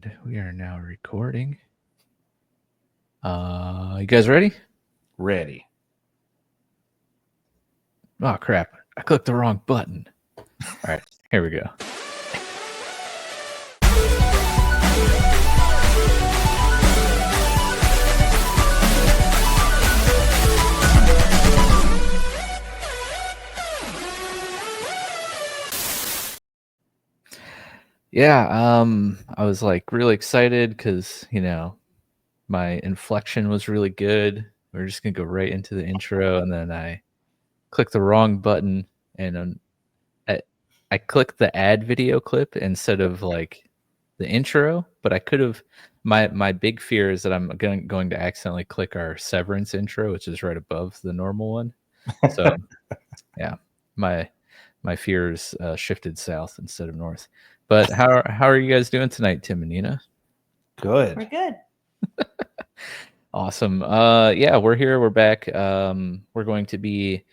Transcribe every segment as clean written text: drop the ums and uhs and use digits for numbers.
And we are now recording. You guys ready? Ready. Oh, crap. I clicked the wrong button. All right, here we go. Yeah, I was like really excited because, my inflection was really good. We're just going to go right into the intro, and then I clicked the wrong button, and I clicked the add video clip instead of like the intro, but I could have. My big fear is that I'm going to accidentally click our Severance intro, which is right above the normal one. So yeah, my fears shifted south instead of north. But how are you guys doing tonight, Tim and Nina? Good. We're good. Awesome. Yeah, we're here. We're back. We're going to be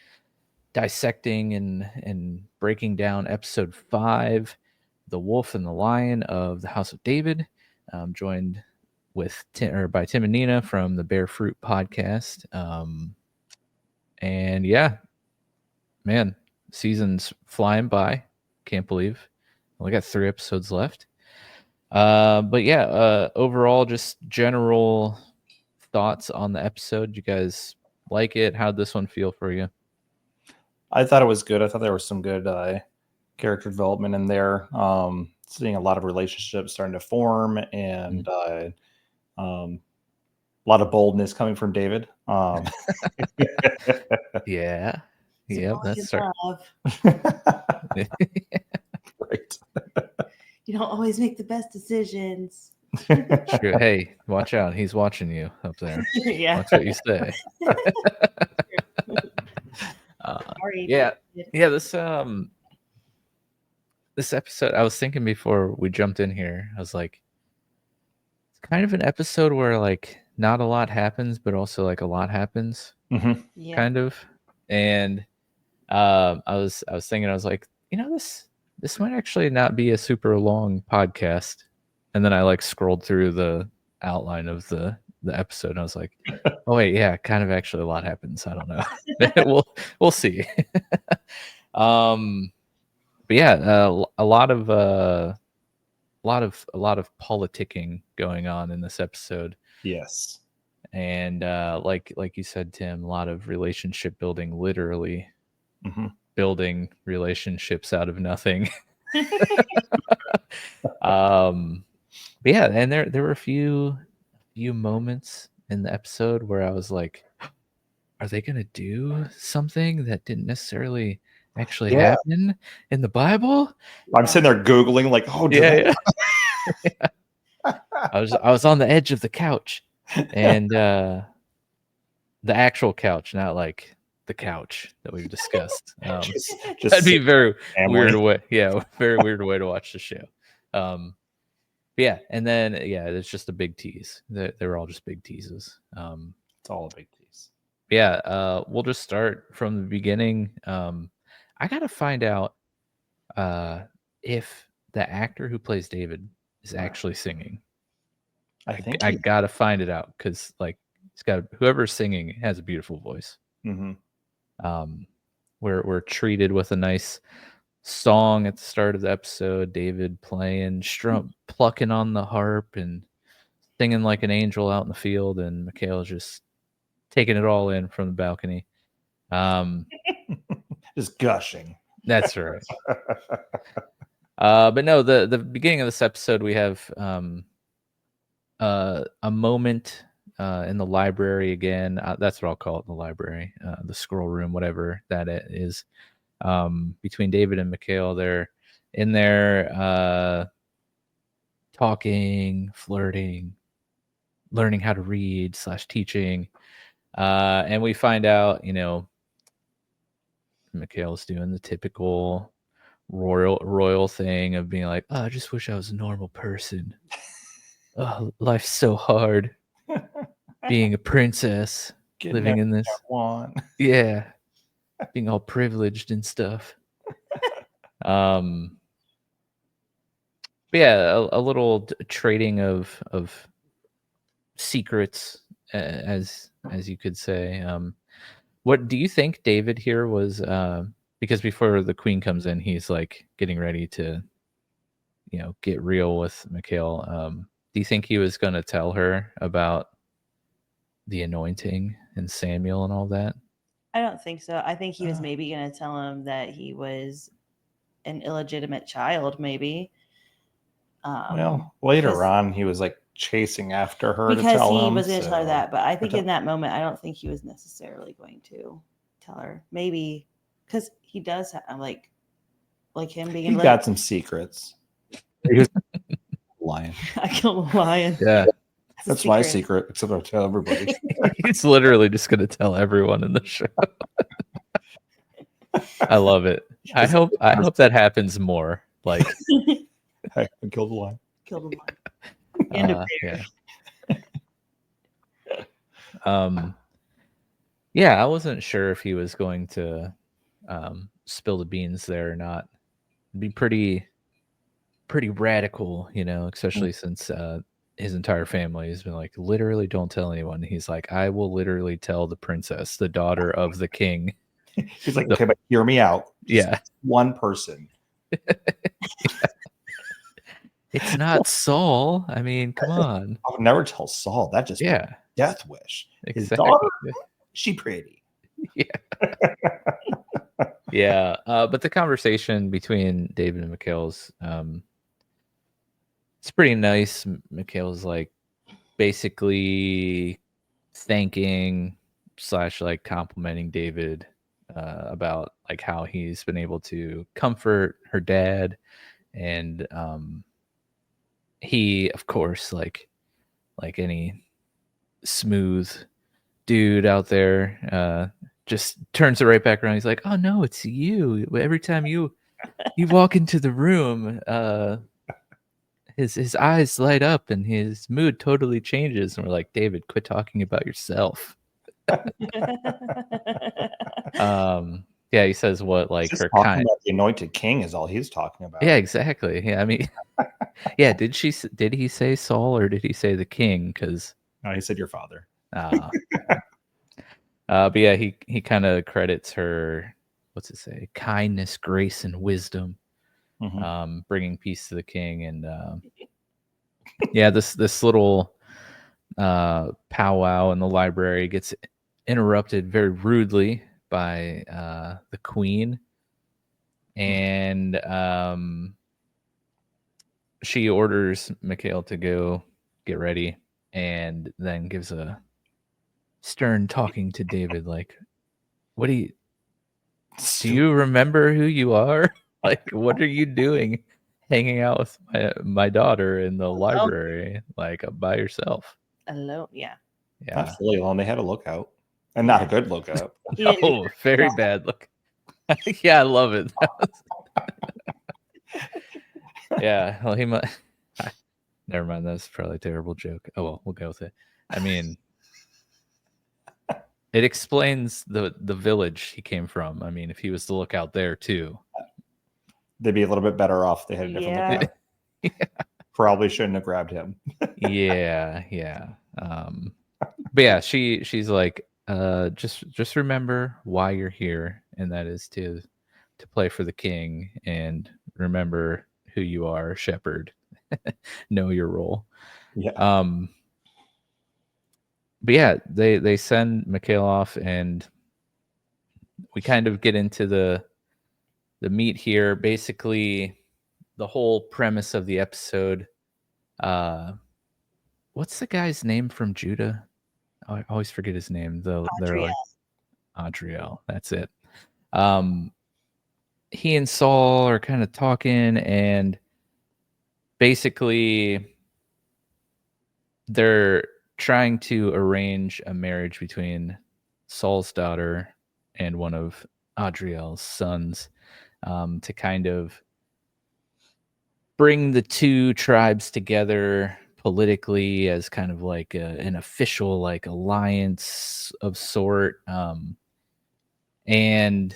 dissecting and breaking down episode 5, The Wolf and the Lion of the House of David. I'm joined by Tim and Nina from the Bear Fruit podcast. And yeah, man, season's flying by. Can't believe we got 3 episodes left. But yeah, overall, just general thoughts on the episode. You guys like it? How'd this one feel for you? I thought it was good. I thought there was some good character development in there. Seeing a lot of relationships starting to form, and a lot of boldness coming from David. Yeah. Yep, that's love. Right. You don't always make the best decisions. true. Hey, watch out. He's watching you up there. Yeah. Watch what you say. Sorry, yeah. David. Yeah, this episode, I was thinking before we jumped in here, I was like, it's kind of an episode where like not a lot happens, but also like a lot happens, Yeah. kind of. And I was thinking, I was like, this might actually not be a super long podcast. And then I like scrolled through the outline of the episode, and I was like, oh wait, yeah, kind of actually a lot happens. I don't know. we'll see. But yeah, a lot of politicking going on in this episode. Yes. And like you said, Tim, a lot of relationship building, literally building relationships out of nothing. But yeah, and there were a few moments in the episode where I was like, are they gonna do something that didn't necessarily actually happen in the Bible? I'm sitting there Googling, like, oh, yeah. I was on the edge of the couch, and the actual couch, not like the couch that we've discussed. just that'd be very family. weird way. Yeah, very weird way to watch the show. Yeah, and then it's just a big tease. They were all just big teases. It's all a big tease. Yeah, we'll just start from the beginning. I gotta find out if the actor who plays David is actually singing. I gotta find it out, because like whoever's singing has a beautiful voice. We're treated with a nice song at the start of the episode. David playing, plucking on the harp and singing like an angel out in the field, and Mikhail's just taking it all in from the balcony. Just gushing. That's right. But no, the beginning of this episode, we have a moment in the library again. That's what I'll call it, the library, the scroll room, whatever that is. Between David and Mikhail, they're in there talking, flirting, learning how to read / teaching. And we find out, Mikhail's doing the typical royal thing of being like, oh, I just wish I was a normal person. Oh, life's so hard being a princess, living in this. Yeah. Being all privileged and stuff. But yeah, a little trading of secrets, as you could say. What do you think David here was? Because before the queen comes in, he's like getting ready to, get real with Mikhail. Do you think he was going to tell her about the anointing and Samuel and all that? I don't think so. I think he was maybe going to tell him that he was an illegitimate child, maybe. Well, later 'cause- on, he was like chasing after her to because tell he him. was going to tell her so- that, but I think in that moment, I don't think he was necessarily going to tell her. Maybe because he does have like him being He like, got some secrets. He was lying. I killed a lion. Yeah, That's my secret, except I tell everybody. he's literally just going to tell everyone in the show. I love it. I hope that happens more. Like, Hey, I killed a lion. Killed a lion. And a bear. Yeah. Yeah, I wasn't sure if he was going to spill the beans there or not. It'd be pretty radical, especially since his entire family has been like, literally don't tell anyone. He's like, I will literally tell the princess, the daughter of the king. He's like, okay, but hear me out. Just Yeah. one person. It's not Saul. I mean, come on. I would never tell Saul. That just Yeah. death wish. His Exactly. daughter, she pretty. Yeah. But the conversation between David and Mikhail's, it's pretty nice. Mikhail's like basically thanking / like complimenting David about like how he's been able to comfort her dad, and he, of course, like any smooth dude out there, just turns it right back around. He's like, "Oh no, it's you! Every time you walk into the room, his eyes light up and his mood totally changes." And we're like, "David, quit talking about yourself." Yeah, he says what, like, Just her talking kind. about the anointed king is all he's talking about. Yeah, exactly. Yeah, I mean, yeah. Did he say Saul or did he say the king? Because No, he said your father. but yeah, he kind of credits her. What's it say? Kindness, grace, and wisdom, bringing peace to the king, and yeah, this little powwow in the library gets interrupted very rudely by the queen, and she orders Mikhail to go get ready, and then gives a stern talking to David, like, "What do you remember who you are? Like, what are you doing, hanging out with my daughter in the library, like by yourself?" Alone, yeah. Yeah. Not fully alone. They had a lookout, and not a good lookout. Oh, very bad look. Yeah, I love it. Yeah, well, he might. Never mind. That's probably a terrible joke. Oh well, we'll go with it. I mean, it explains the village he came from. I mean, if he was to look out there too, They'd be a little bit better off. They had a different lookout. Yeah. Probably shouldn't have grabbed him. yeah. But yeah, she's like, just remember why you're here, and that is to play for the king, and remember who you are, shepherd. Know your role. Yeah. But yeah, they send Mikhail off, and we kind of get into the meat here. Basically, the whole premise of the episode. What's the guy's name from Judah? I always forget his name. They're like Adriel. That's it. He and Saul are kind of talking, and basically they're trying to arrange a marriage between Saul's daughter and one of Adriel's sons, to kind of bring the two tribes together politically as kind of like an official like alliance of sort. And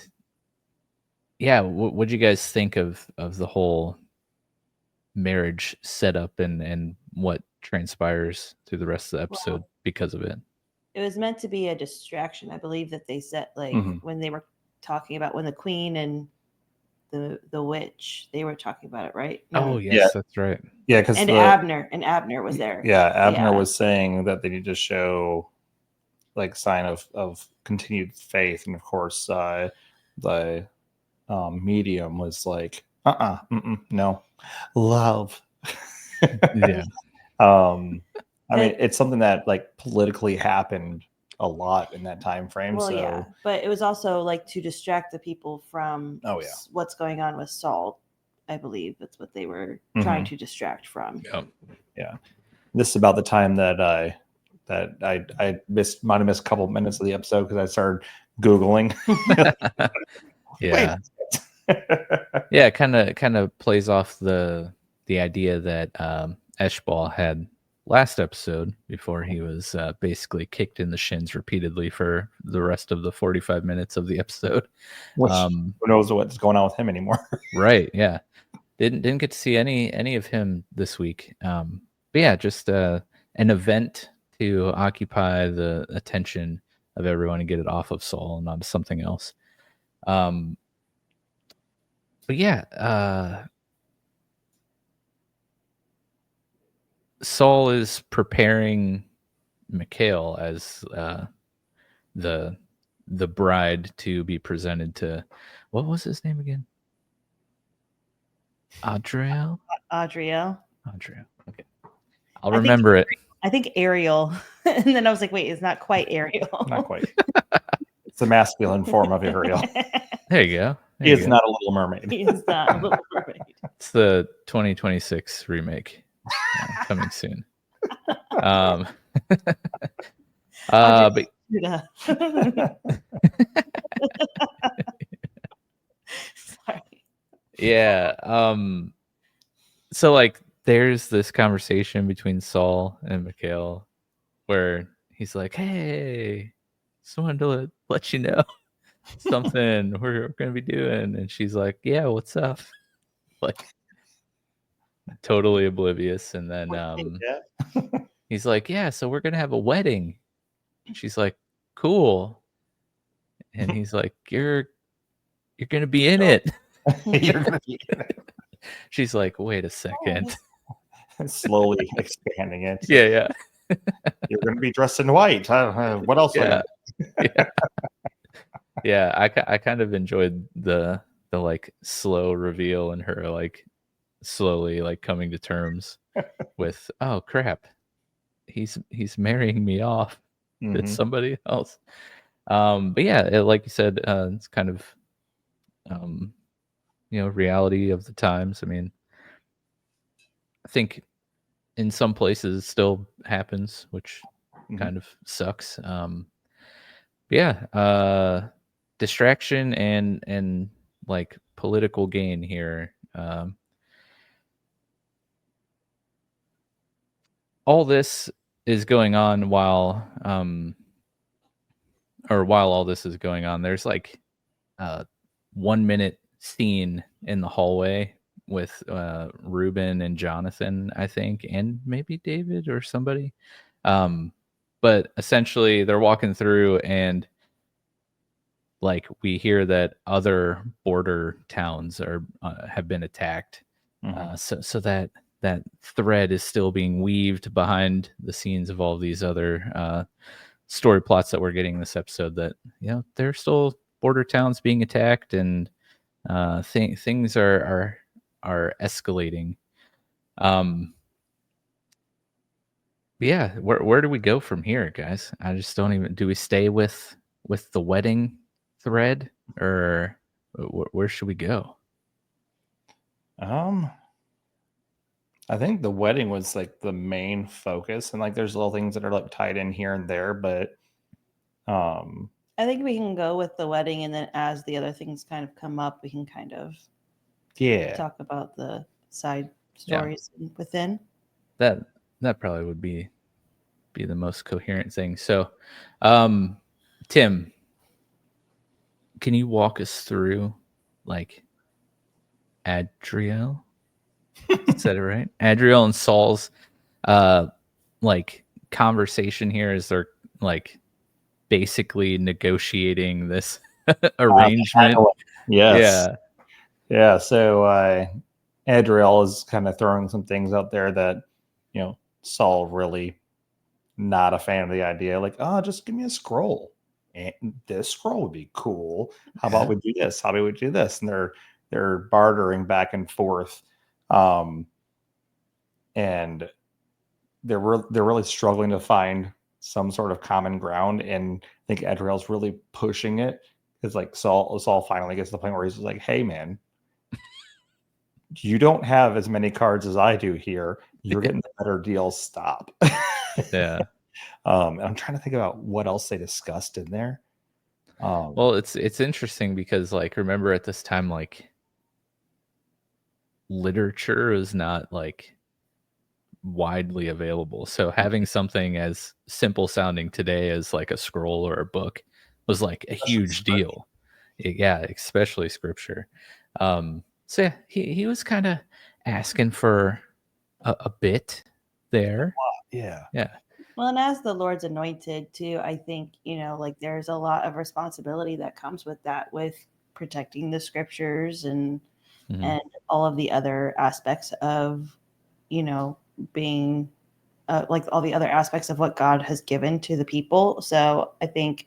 yeah, what'd you guys think of the whole marriage setup and what transpires through the rest of the episode because of it. It was meant to be a distraction. I believe that they said, like, when they were talking about when the queen and the witch, they were talking about it, right? Oh yes, that's right. Yeah, because Abner was there. Yeah, Abner was saying that they need to show like sign of continued faith, and of course, the medium was like, no, love. Yeah. I mean, it's something that like politically happened a lot in that time frame. Well, so yeah, but it was also like to distract the people from what's going on with Saul. I believe that's what they were trying to distract from. Yeah. This is about the time that I might have missed a couple minutes of the episode because I started Googling. Yeah. Yeah, kind of plays off the idea that Eshbal had last episode before he was basically kicked in the shins repeatedly for the rest of the 45 minutes of the episode. Which who knows what's going on with him anymore? Right. Yeah. Didn't get to see any of him this week. But yeah, just an event to occupy the attention of everyone and get it off of Saul and onto something else. But yeah, Saul is preparing Mikhail as the bride to be presented to, what was his name again? Adriel. Okay, I'll remember it. I think Ariel, and then I was like, wait, it's not quite Ariel. Not quite. It's the masculine form of Ariel. There you go. He is not a Little Mermaid. He is not a Little Mermaid. It's the 2026 remake coming soon. But sorry. Yeah. So like there's this conversation between Saul and Mikhail where he's like, hey, just wanted to let you know something we're gonna be doing. And she's like, yeah, what's up? Like totally oblivious. And then he's like, yeah, so we're gonna have a wedding. She's like, cool. And he's like, you're gonna be in it. You're gonna be in it. She's like, wait a second. Slowly expanding it. Yeah. You're gonna be dressed in white. What else? Yeah. I kind of enjoyed the like slow reveal and her like slowly like coming to terms with, oh crap, he's marrying me off to somebody else. But yeah, like you said, it's kind of reality of the times. I mean, I think in some places it still happens, which kind of sucks. But yeah, distraction and like political gain here. All this is going on while all this is going on, there's like a 1 minute scene in the hallway with Ruben and Jonathan, I think, and maybe David or somebody. But essentially they're walking through and like we hear that other border towns are have been attacked. So that thread is still being weaved behind the scenes of all these other story plots that we're getting this episode, that there are still border towns being attacked, and things are escalating. Yeah, where do we go from here, guys? I just don't even. Do we stay with the wedding thread, or where should we go? I think the wedding was like the main focus, and like there's little things that are like tied in here and there, but I think we can go with the wedding, and then as the other things kind of come up, we can kind of talk about the side stories within. That probably would be the most coherent thing. So, Tim, can you walk us through like Adriel? said it right. Adriel and Saul's like conversation here is they're like basically negotiating this arrangement. Yes. Yeah. So Adriel is kind of throwing some things out there that, Saul really not a fan of the idea. Like, oh, just give me a scroll. And this scroll would be cool. How about we do this? How about we do this? And they're bartering back and forth. And they're really struggling to find some sort of common ground. And I think Adriel's really pushing it. It's like Saul finally gets to the point where he's just like, hey man, you don't have as many cards as I do here. You're getting a better deal. Stop. Yeah. I'm trying to think about what else they discussed in there. Well, it's interesting because like remember at this time like literature is not like widely available. So having something as simple sounding today as like a scroll or a book was like a huge deal. Yeah, especially scripture. So yeah, he was kind of asking for a bit there. Yeah. Well, and as the Lord's anointed too, I think, like there's a lot of responsibility that comes with that, with protecting the scriptures and all of the other aspects of, being like all the other aspects of what God has given to the people. So I think,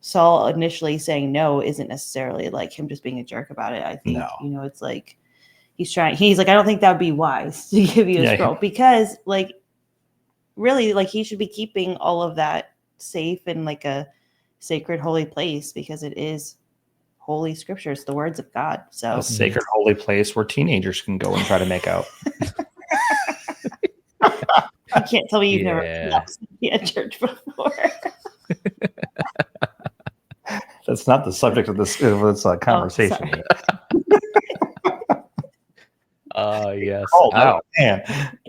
Saul initially saying no isn't necessarily like him just being a jerk about it. I think, it's like he's like, I don't think that would be wise to give you a scroll because like, really, like he should be keeping all of that safe in like a sacred holy place because it is holy scriptures, the words of God. So a sacred holy place where teenagers can go and try to make out. You can't tell me you've never been at church before. That's not the subject of this conversation. Yes. Oh, man.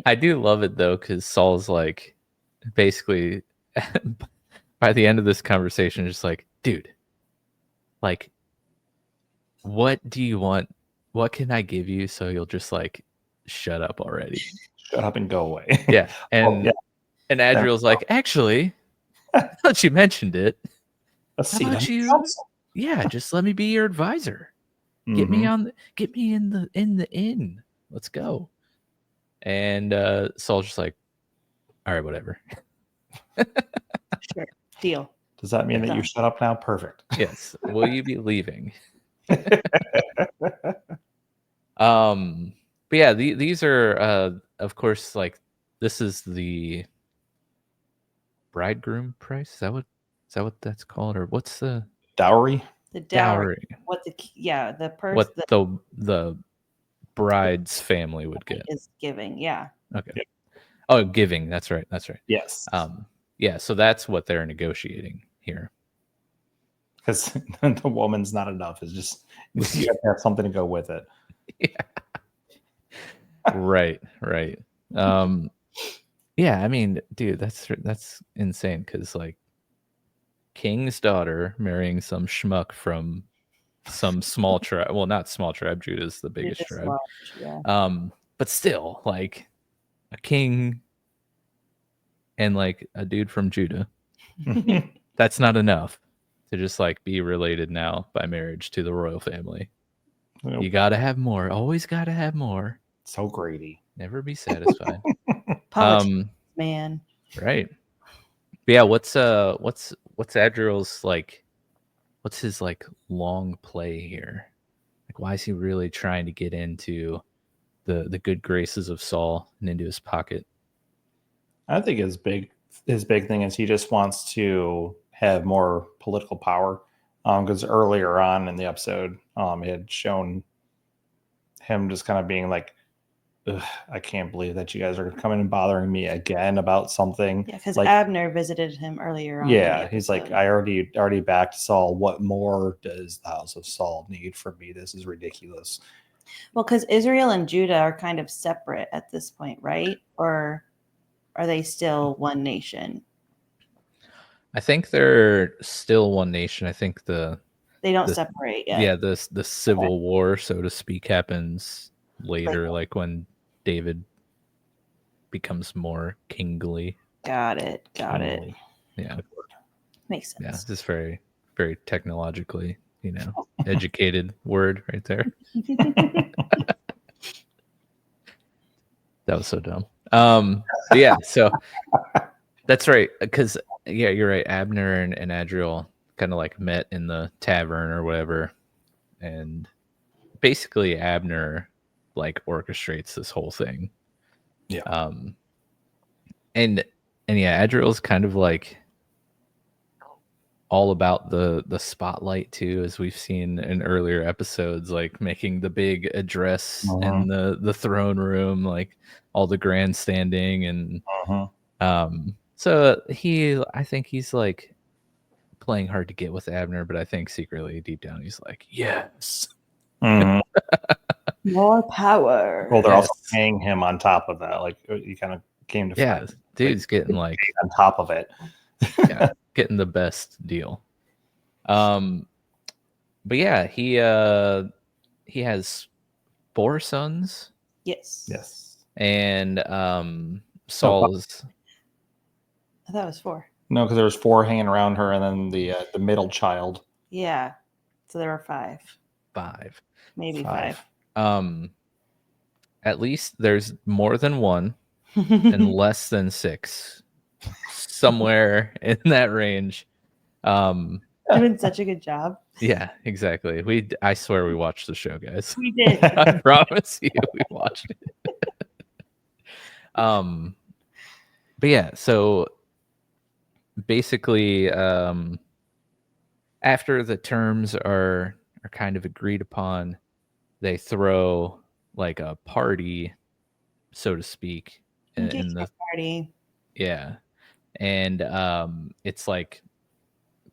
I do love it though, because Saul's like basically by the end of this conversation, just like, dude, like, what do you want? What can I give you so you'll just like shut up already? Shut up and go away. Yeah. And Adriel's like, actually, now that you mentioned it, how about you? Yeah, just let me be your advisor. Get me in the inn. Let's go. And Saul's just like, all right, whatever. Sure. Deal. Does that mean that you shut up now? Perfect. Yes. Will you be leaving? But yeah, these are of course, like, this is the bridegroom price. Is that what that's called? Or what's the dowry? The dowry. What the purse, what the bride's family would get is giving. Yeah. Okay. Yeah. Oh, giving. That's right. Yes. Yeah. So that's what they're negotiating here. Because the woman's not enough. It's just you have to have something to go with it. Yeah. Right. Yeah. I mean, dude, that's insane. Because like, king's daughter marrying some schmuck from some small tribe. Well, not small tribe. Judah's the biggest tribe. Large, yeah. But still, like a king and like a dude from Judah. That's not enough to just like be related now by marriage to the royal family. Nope. You gotta have more. Always gotta have more. So greedy. Never be satisfied. Politics, man. Right. But yeah, what's Adriel's like, what's his like long play here? Like, why is he really trying to get into the good graces of Saul and into his pocket? I think his big thing is he just wants to have more political power. Because earlier on in the episode, it had shown him just kind of being like, I can't believe that you guys are coming and bothering me again about something. Yeah, because like, Abner visited him earlier on. Yeah, he's like, I already backed Saul. What more does the house of Saul need from me? This is ridiculous. Well, because Israel and Judah are kind of separate at this point, right? Or are they still one nation? I think they're still one nation. I think they don't separate yet. Yeah, the civil war, so to speak, happens later, like when David becomes more kingly. Got it. Kingly. Yeah. Makes Yeah. sense. This very, very technologically, educated word right there. That was so dumb. But yeah, so that's right. Because yeah, you're right. Abner and Adriel kind of like met in the tavern or whatever, and basically Abner like orchestrates this whole thing. Yeah. And yeah, Adriel's kind of like all about the spotlight too, as we've seen in earlier episodes, like making the big address in the throne room, like all the grandstanding, and so I think he's like playing hard to get with Abner, but I think secretly deep down he's like, yes. More power. Well, they're also paying him on top of that. Like you kind of came to find, dude's getting like on top of it. Yeah, getting the best deal. But yeah, he has 4 sons. Yes. And Saul's. I thought it was 4. No, because there was 4 hanging around her, and then the middle child. Yeah. So there were 5. 5. Maybe 5. At least there's more than 1 and less than 6. Somewhere in that range. Doing such a good job. Yeah, exactly. I swear we watched the show, guys. We did. I promise you we watched it. But yeah, so basically after the terms are kind of agreed upon, they throw like a party, so to speak, in the party. Yeah. And it's like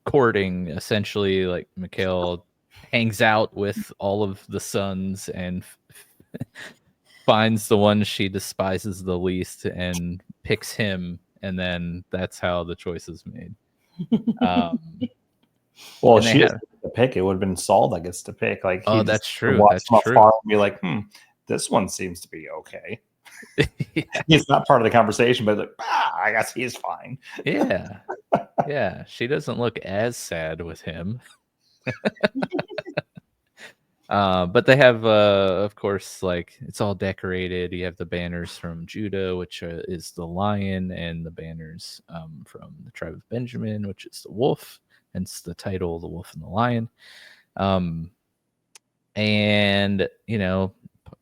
courting, essentially. Like Mikhail hangs out with all of the sons and finds the one she despises the least and picks him, and then that's how the choice is made. Well, she doesn't get to pick. It would have been Saul that gets to pick. Like, that's true. That's true. And be like, this one seems to be okay. Yeah. He's not part of the conversation, but like, I guess he's fine. Yeah. Yeah. She doesn't look as sad with him. But they have, of course, like it's all decorated. You have the banners from Judah, which is the lion, and the banners from the tribe of Benjamin, which is the wolf. Hence the title, The Wolf and the Lion. And,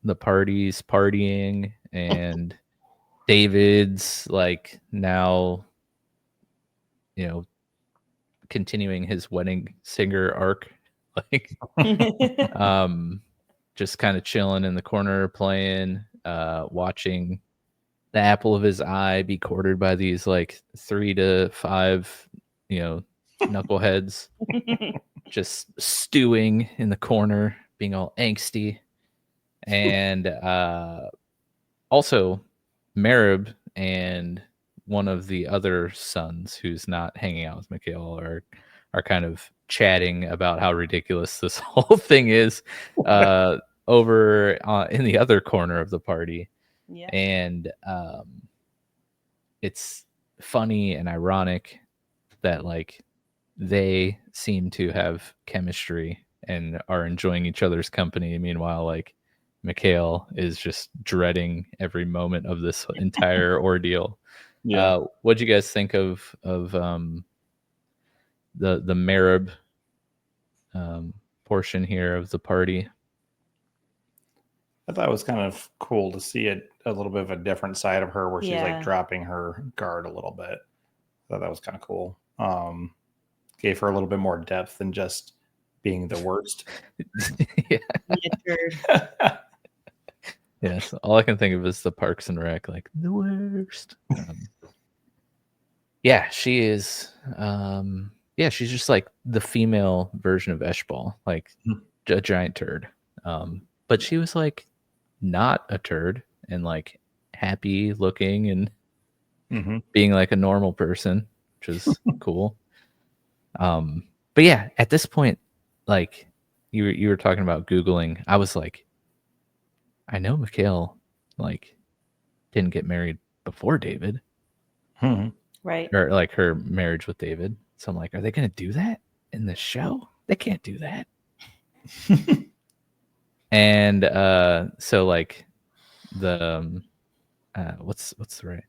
the party's partying, and David's like now, continuing his wedding singer arc, like, just kind of chilling in the corner, playing, watching the apple of his eye be courted by these like 3 to 5, knuckleheads, just stewing in the corner, being all angsty. And also Merib and one of the other sons who's not hanging out with Mikhail are kind of chatting about how ridiculous this whole thing is over in the other corner of the party. Yeah. And it's funny and ironic that like they seem to have chemistry and are enjoying each other's company. Meanwhile, like Mikhail is just dreading every moment of this entire ordeal. Yeah. What'd you guys think of the Merib portion here of the party? I thought it was kind of cool to see a little bit of a different side of her, where she's like dropping her guard a little bit. I thought that was kind of cool. Gave her a little bit more depth than just being the worst. Yes, all I can think of is the Parks and Rec, like the worst. Yeah, she is. She's just like the female version of Eshbal, like a giant turd. But she was like not a turd and like happy looking and being like a normal person, which is cool. But yeah, at this point, like you were talking about Googling, I was like, I know Mikhail like didn't get married before David, Right. or like her marriage with David. So I'm like, are they going to do that in this show? They can't do that. And so like the what's the right,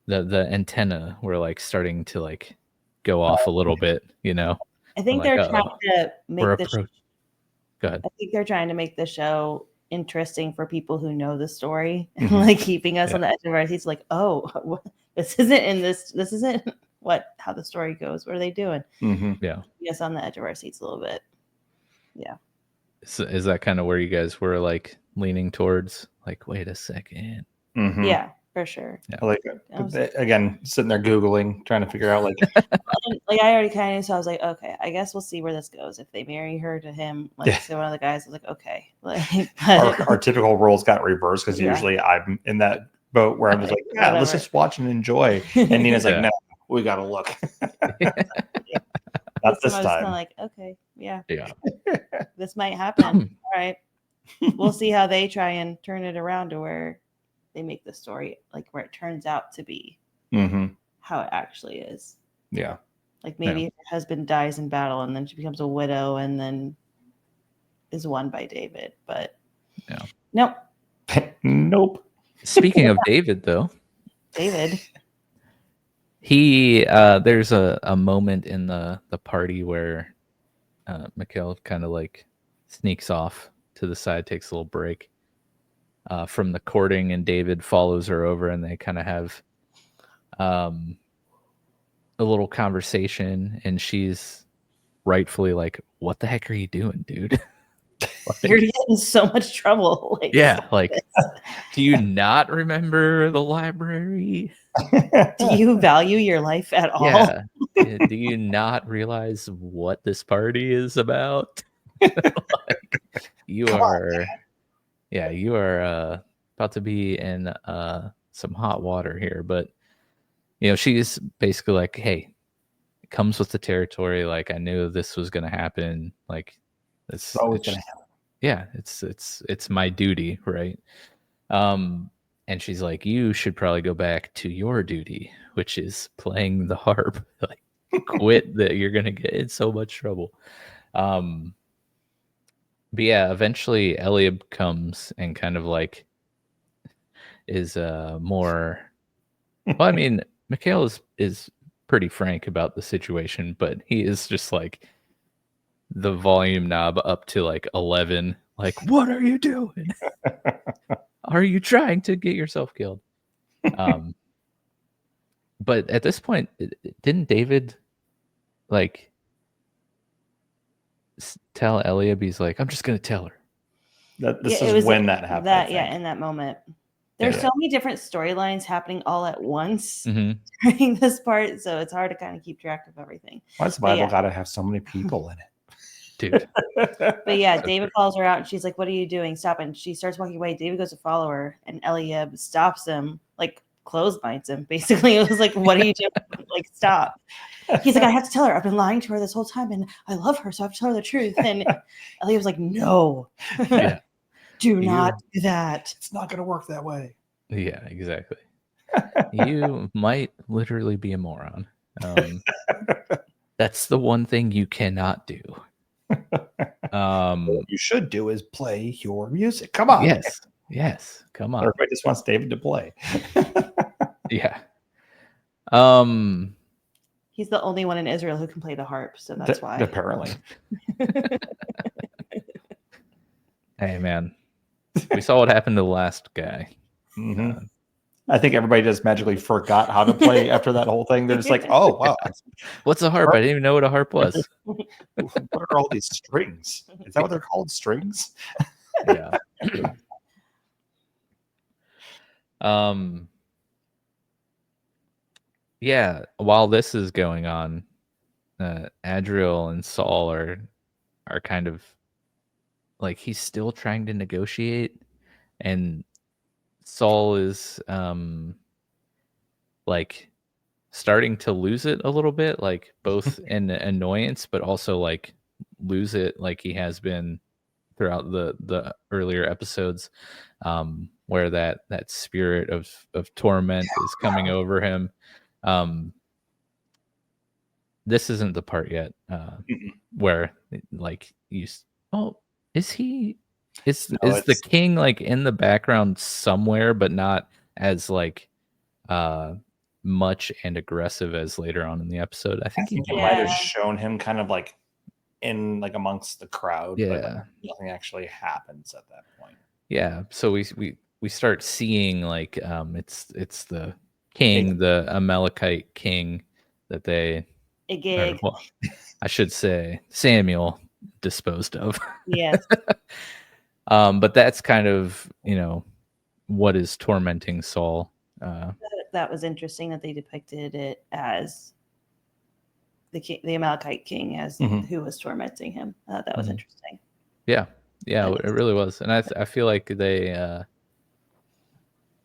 the antenna were like starting to like go off a little bit, you know. I think I'm like, they're trying to we're make the. Go ahead. I think they're trying to make the show interesting for people who know the story, and like keeping us on the edge of our seats. Like, oh, this isn't in this. This isn't how the story goes. What are they doing? Yeah. Yes, on the edge of our seats a little bit. Yeah. Is that kind of where you guys were like leaning towards? Like, wait a second. Yeah, for sure. Yeah. Like again, sitting there Googling, trying to figure out like I already kind of, so I was like, okay, I guess we'll see where this goes. If they marry her to him, like to one of the guys, I was like, okay. Like, our typical roles got reversed because usually I'm in that boat where I'm just like, yeah, let's just watch and enjoy. And Nina's like, no, we got to look. Not this time. Kind of like, okay, yeah, this might happen. All right, we'll see how they try and turn it around to where they make the story like where it turns out to be how it actually is. Yeah, like maybe her husband dies in battle and then she becomes a widow and then is won by David, but nope. Nope. Speaking of David, though, he there's a moment in the party where Mikhail kind of like sneaks off to the side, takes a little break from the courting, and David follows her over, and they kind of have a little conversation, and she's rightfully like, "What the heck are you doing, dude? Like, you're getting in so much trouble." Like, like, do you not remember the library? Do you value your life at all? Yeah. Do you not realize what this party is about? Like, you are about to be in some hot water here. But you know, she's basically like, hey, it comes with the territory. Like, I knew this was gonna happen. Like, it's always gonna happen. Yeah, it's my duty, right? And she's like, you should probably go back to your duty, which is playing the harp. Like, quit that, you're gonna get in so much trouble. But yeah, eventually Eliab comes and kind of like is more. Well, I mean, Mikhail is pretty frank about the situation, but he is just like the volume knob up to like 11. Like, what are you doing? Are you trying to get yourself killed? But at this point, didn't David like tell Eliab? He's like, I'm just gonna tell her. This is when that happened. In that moment. There's so many different storylines happening all at once during this part, so it's hard to kind of keep track of everything. Why's the Bible got to have so many people in it? Dude. But yeah, David calls her out and she's like, what are you doing? Stop. And she starts walking away. David goes to follow her and Eliab stops him, like clotheslines him. Basically, it was like, what are you doing? Like, stop. He's like, I have to tell her. I've been lying to her this whole time and I love her, so I have to tell her the truth. And Eliab was like, no. Do not do that. It's not going to work that way. Yeah, exactly. You might literally be a moron. That's the one thing you cannot do. What you should do is play your music. Come on. Yes. Come on. Everybody just wants David to play. Yeah. He's the only one in Israel who can play the harp, so that's why. Apparently. Hey, man. We saw what happened to the last guy. I think everybody just magically forgot how to play after that whole thing. They're just like, oh, wow. What's a harp? I didn't even know what a harp was. What are all these strings? Is that what they're called? Strings? Yeah. Yeah, while this is going on, Adriel and Saul are kind of like, he's still trying to negotiate, and Saul is like starting to lose it a little bit, like both in annoyance but also like lose it like he has been throughout the earlier episodes. where that spirit of torment is coming over him. This isn't the part yet where like oh, is he is the king like in the background somewhere, but not as like much and aggressive as later on in the episode. I think you might have shown him kind of like in like amongst the crowd, but like, nothing actually happens at that point. Yeah, so we start seeing like it's the king, the Amalekite king that they well, I should say Samuel disposed of. Yes. But that's kind of, what is tormenting Saul. That was interesting that they depicted it as the Amalekite king as who was tormenting him. That was interesting. Yeah, it really was, and I feel like they,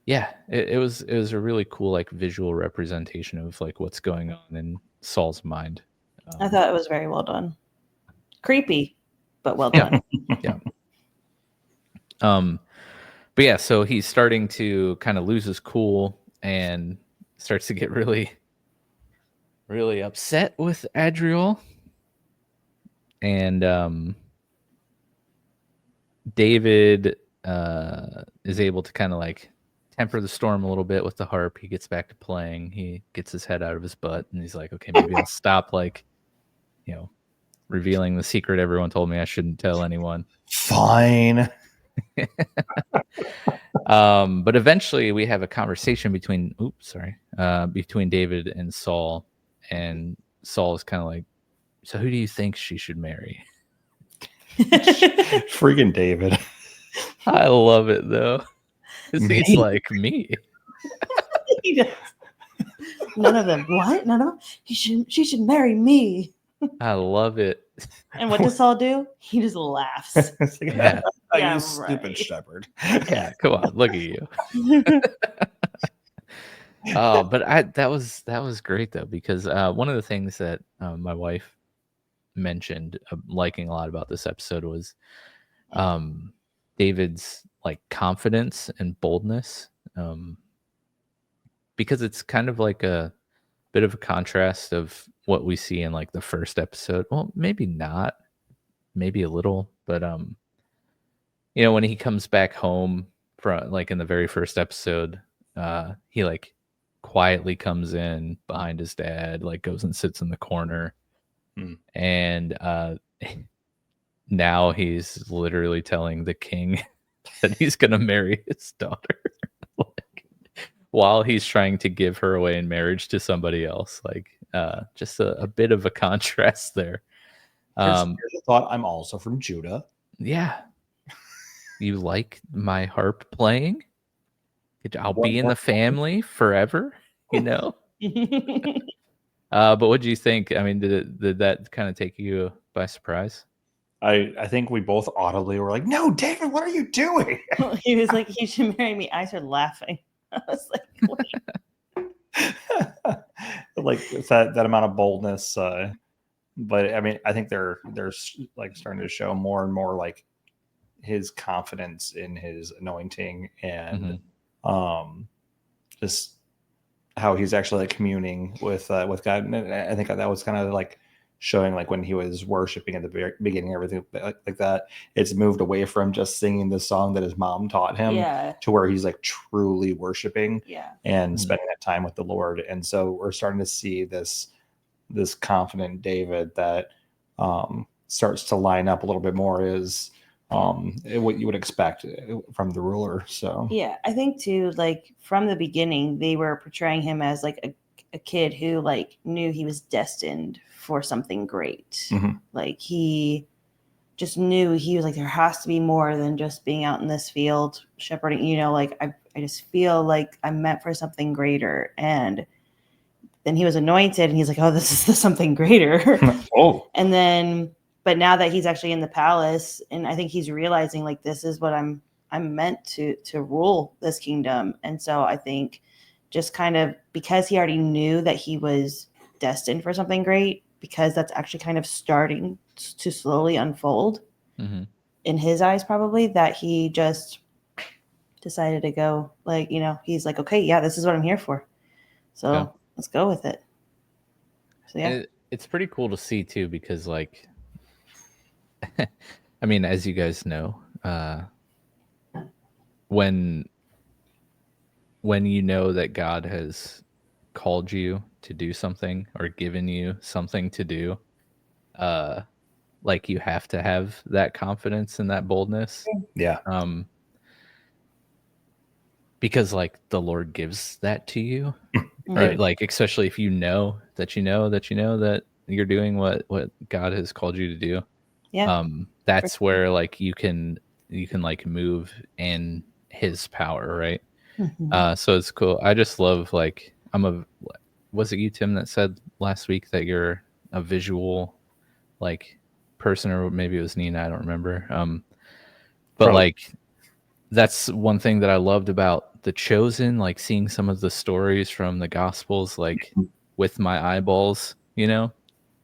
it was a really cool like visual representation of like what's going on in Saul's mind. I thought it was very well done. Creepy, but well done. Yeah. But yeah, so he's starting to kind of lose his cool and starts to get really, really upset with Adriel. And David is able to kind of like temper the storm a little bit with the harp. He gets back to playing. He gets his head out of his butt and he's like, okay, maybe I'll stop like, revealing the secret everyone told me I shouldn't tell anyone. Fine. But eventually we have a conversation between David and Saul, and Saul is kind of like, so who do you think she should marry? Freaking David. I love it though. He's like me. He does. None of them. What? None of them? She should marry me. I love it. And what does Saul do? He just laughs. You stupid shepherd. Yeah, come on, look at you. But that was great though, because one of the things that my wife mentioned liking a lot about this episode was David's like confidence and boldness, because it's kind of like a bit of a contrast of what we see in like the first episode. Well, maybe not, maybe a little, but when he comes back home from like in the very first episode, he like quietly comes in behind his dad, like goes and sits in the corner. And now he's literally telling the king that he's gonna marry his daughter. Like, while he's trying to give her away in marriage to somebody else. Like just a bit of a contrast there. Here's a thought. I'm also from Judah. Yeah. You like my harp playing? I'll be in the family forever, But what do you think? I mean, did that kind of take you by surprise? I think we both audibly were like, no, David, what are you doing? He was like, he should marry me. I started laughing. I was like, like that amount of boldness. But I mean, I think they're like starting to show more and more like his confidence in his anointing and just how he's actually like communing with God. And I think that was kind of like showing like when he was worshiping at the beginning, everything like that. It's moved away from just singing the song that his mom taught him to where he's like truly worshiping and spending that time with the Lord. And so we're starting to see this confident David that starts to line up a little bit more is what you would expect from the ruler. So yeah, I think too, like from the beginning, they were portraying him as like a kid who like knew he was destined for something great. Like he just knew he was like, there has to be more than just being out in this field shepherding, like I just feel like I'm meant for something greater. And then he was anointed and he's like, oh, this is something greater. And then, but now that he's actually in the palace, and I think he's realizing like, this is what I'm meant to rule this kingdom. And so I think just kind of because he already knew that he was destined for something great, because that's actually kind of starting to slowly unfold in his eyes, probably, that he just decided to go, like, he's like, okay, yeah, this is what I'm here for. So Yeah. let's go with it. So yeah. It's pretty cool to see too, because like, I mean, as you guys know, when you know that God has called you to do something or given you something to do, like you have to have that confidence and that boldness. Yeah. Because like the Lord gives that to you. Right. Like, especially if you know that you're doing what God has called you to do. Yeah. That's where like you can like move in his power, right? Mhm. So it's cool. I just love, like, was it you, Tim, that said last week that you're a visual like person, or maybe it was Nina, I don't remember. But Probably. like, that's one thing that I loved about The Chosen, like seeing some of the stories from the Gospels, like with my eyeballs,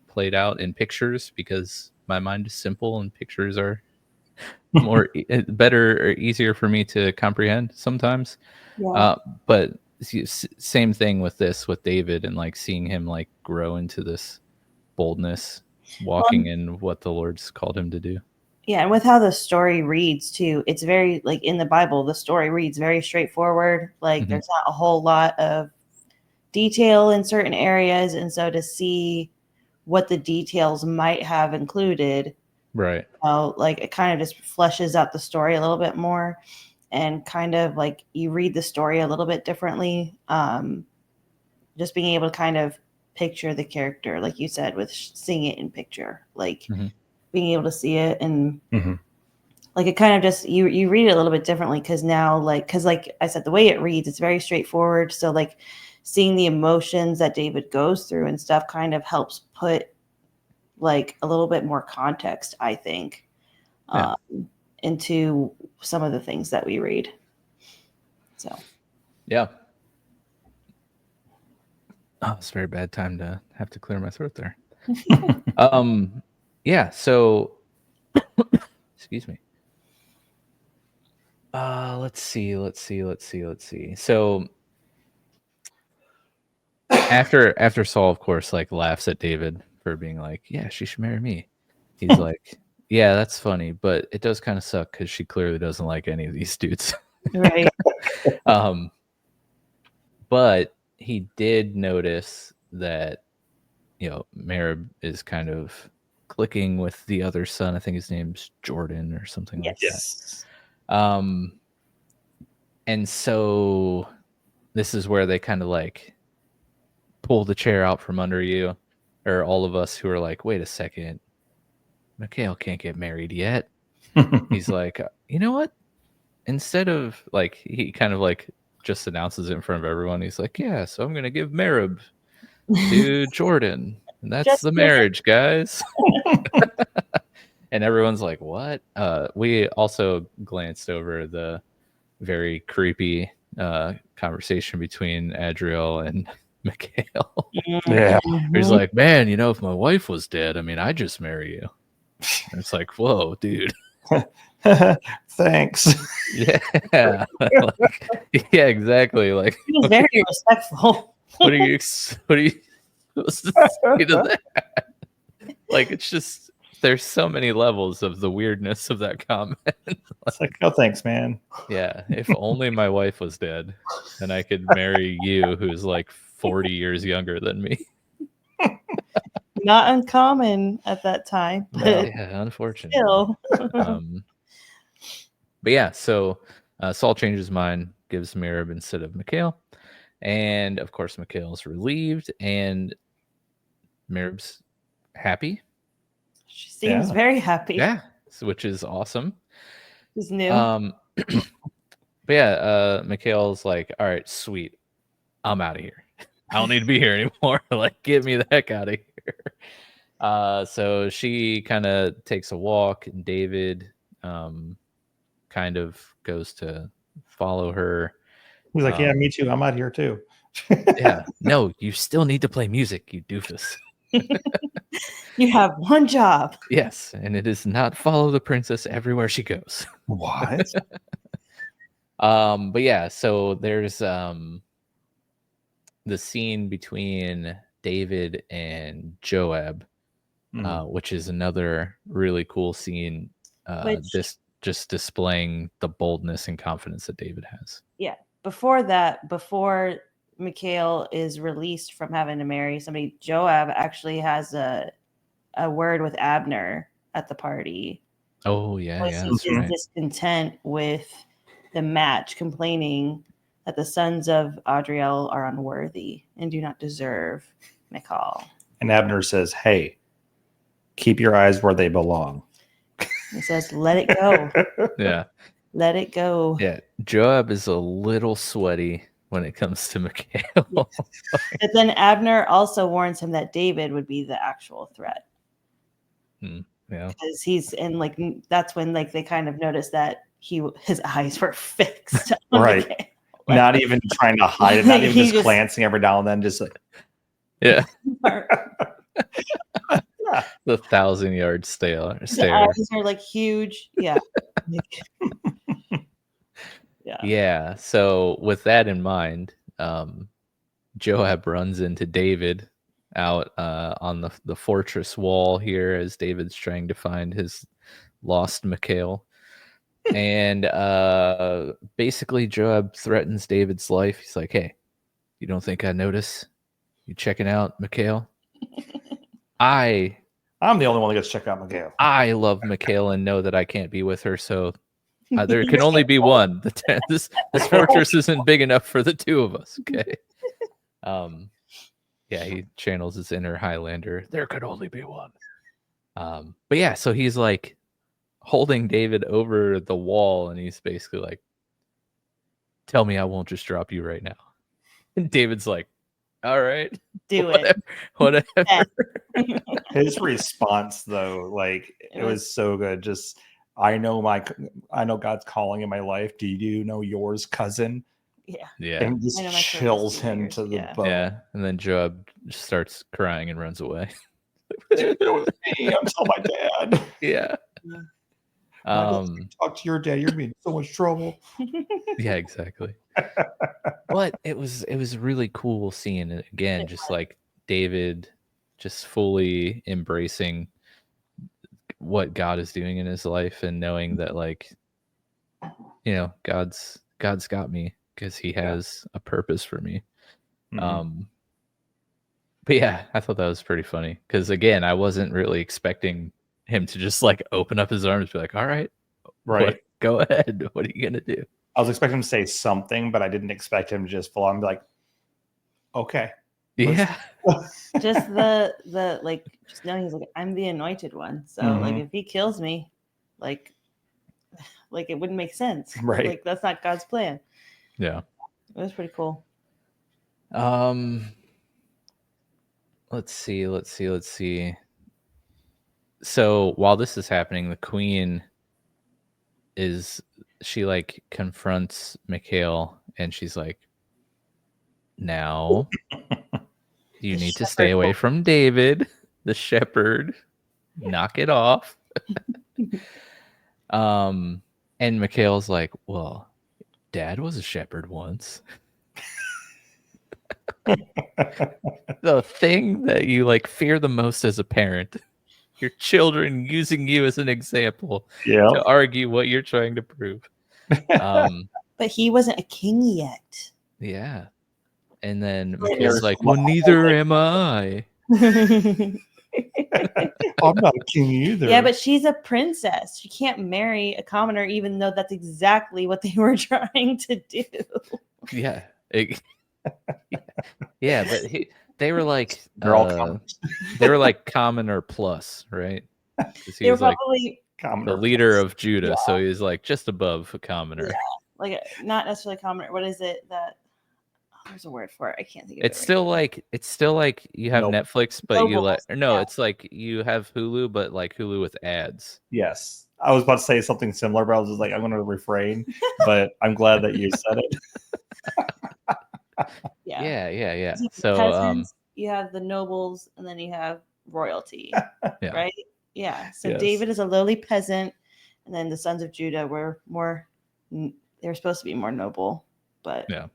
played out in pictures, because my mind is simple and pictures are more better or easier for me to comprehend sometimes. Yeah. But same thing with David, and like seeing him like grow into this boldness, walking in what the Lord's called him to do. Yeah, and with how the story reads too, it's very, like, in the Bible, the story reads very straightforward. Like, there's not a whole lot of detail in certain areas, and so to see what the details might have included, Right. like, it kind of just fleshes out the story a little bit more, and kind of like you read the story a little bit differently. Just being able to kind of picture the character, like you said, with seeing it in picture, like being able to see it, and like it kind of just you read it a little bit differently, because now, like, I said, the way it reads, it's very straightforward. So like seeing the emotions that David goes through and stuff kind of helps put like a little bit more context, I think, into some of the things that we read. So yeah. Oh, it's a very bad time to have to clear my throat there. Yeah, so excuse me. Let's see. So after Saul, of course, like laughs at David for being like, yeah, she should marry me. He's like, yeah, that's funny, but it does kind of suck because she clearly doesn't like any of these dudes. right. But he did notice that, Merib is kind of clicking with the other son. I think his name's Jordan or something like that. And so this is where they kind of like pull the chair out from under you, or all of us who are like, wait a second, Mikhail can't get married yet. He's like, you know what? Instead of like, he kind of like just announces it in front of everyone. He's like, yeah, so I'm going to give Merib to Jordan. And that's Just the marriage, guys. And everyone's like, what? We also glanced over the very creepy conversation between Adriel and Mikhail. Yeah. He's like, man, if my wife was dead, I mean, I'd just marry you. And it's like, whoa, dude. Thanks. Yeah. Like, yeah, exactly. Like, he was very respectful. what are you supposed to say to that? Like, it's just, there's so many levels of the weirdness of that comment. It's like, oh, thanks, man. Yeah, if only my wife was dead, then I could marry you, who's like 40 years younger than me. Not uncommon at that time, but Yeah, unfortunately. still. But yeah, so Saul changes his mind, gives Merib instead of Mikhail, and of course Mikhail's relieved, and Merib's happy. She seems very happy. Yeah, which is awesome. She's new. But yeah, Mikhail's like, all right, sweet, I'm out of here. I don't need to be here anymore. Like, get me the heck out of here. So she kind of takes a walk, and David kind of goes to follow her. He's like, yeah, me too. I'm out here too. Yeah. No, you still need to play music, you doofus. You have one job. Yes, and it is not follow the princess everywhere she goes. What? But yeah, so there's the scene between David and Joab, which is another really cool scene. Which, This just displaying the boldness and confidence that David has. yeah, before Mikhail is released from having to marry somebody, Joab actually has a word with Abner at the party. Oh yeah, Because yeah, he that's is right. discontent with the match, complaining that the sons of Adriel are unworthy and do not deserve Michal. And Abner says, "Hey, keep your eyes where they belong." He says, "Let it go, Yeah, let it go." yeah. Joab is a little sweaty when it comes to Mikhail. But then Abner also warns him that David would be the actual threat. Yeah, Because he's in like that's when like they kind of noticed that his eyes were fixed on Right. Mikhail. Not even trying to hide it, not even He just just- glancing every now and then, just like, yeah. yeah. The 1,000-yard stare. The eyes are like huge. Yeah. Yeah. Yeah. So with that in mind, Joab runs into David out on the fortress wall here as David's trying to find his lost Mikhail. And basically Joab threatens David's life. He's like, "Hey, you don't think I notice? You checking out Mikhail? I'm the only one that gets checked out, Miguel. I love Mikhail and know that I can't be with her, so there can only be one. This fortress isn't big enough for the two of us." Okay. Yeah, he channels his inner Highlander. There could only be one. But yeah, so he's like holding David over the wall, and he's basically like, "Tell me I won't just drop you right now." And David's like, "All right, Do it. whatever." His response, though, like it was so good. Just, I know God's calling in my life. Do you know yours, cousin? Yeah. Yeah, And just chills him to the bone. yeah. And then Joab just starts crying and runs away. It was me. I'm telling my dad. Yeah. Talk to your dad. You're being in so much trouble. Yeah, exactly. But it was really cool seeing it again, just like David just fully embracing what God is doing in his life and knowing that, like, you know, God's got me because he has a purpose for me. But yeah, I thought that was pretty funny because, again, I wasn't really expecting him to just like open up his arms and be like, "All right, Right. go ahead. What are you gonna do?" I was expecting him to say something, but I didn't expect him to just full on be like, "Okay." Yeah. Just the like, just knowing he's like, I'm the anointed one. So like if he kills me, like it wouldn't make sense. Right. Like that's not God's plan. Yeah. It was pretty cool. Let's see. So while this is happening, the queen she like confronts Mikhail and she's like, "Now you need to stay away from David, the shepherd. Knock it off." And Mikhail's like, "Well, Dad was a shepherd once." The thing that you like fear the most as a parent, your children using you as an example to argue what you're trying to prove. But he wasn't a king yet. Yeah. And then Mikhail's like, "Well, neither am I." I'm not a king either. Yeah, but she's a princess. She can't marry a commoner, even though that's exactly what they were trying to do. Yeah. Yeah, but they were like they're all commoners. They were like commoner plus, right? Because he They were was like probably the leader of Judah, so he was like just above a commoner. Yeah. Like not necessarily commoner. What is it that? There's a word for it. I can't think of It's it. still like you have Netflix, but you let yeah. it's like you have Hulu, but like Hulu with ads. Yes, I was about to say something similar, but I was just like, I'm going to refrain. But I'm glad that you said it. Yeah. You So peasants, you have the nobles, and then you have royalty, right? Yeah. So Yes. David is a lowly peasant, and then the sons of Judah were more. They they were supposed to be more noble, but yeah.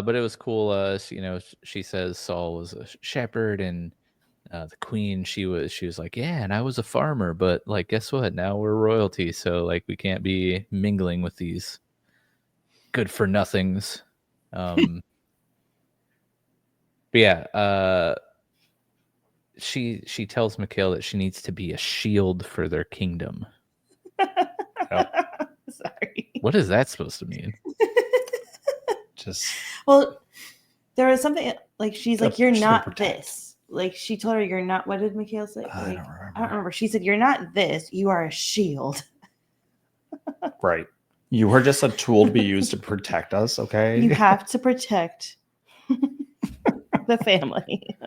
But it was cool. She says Saul was a shepherd, and the queen, she was like, yeah, and I was a farmer, but like, guess what? Now we're royalty, so like, we can't be mingling with these good for nothings. But yeah, she tells Mikhail that she needs to be a shield for their kingdom. Sorry. What is that supposed to mean? Well, there was something like she's like, you're not protect. this. Like she told her, you're not. What did Mikhail say? I don't remember. I don't remember. She said, you're not this. You are a shield. Right. You are just a tool to be used to protect us. Okay. You have to protect the family.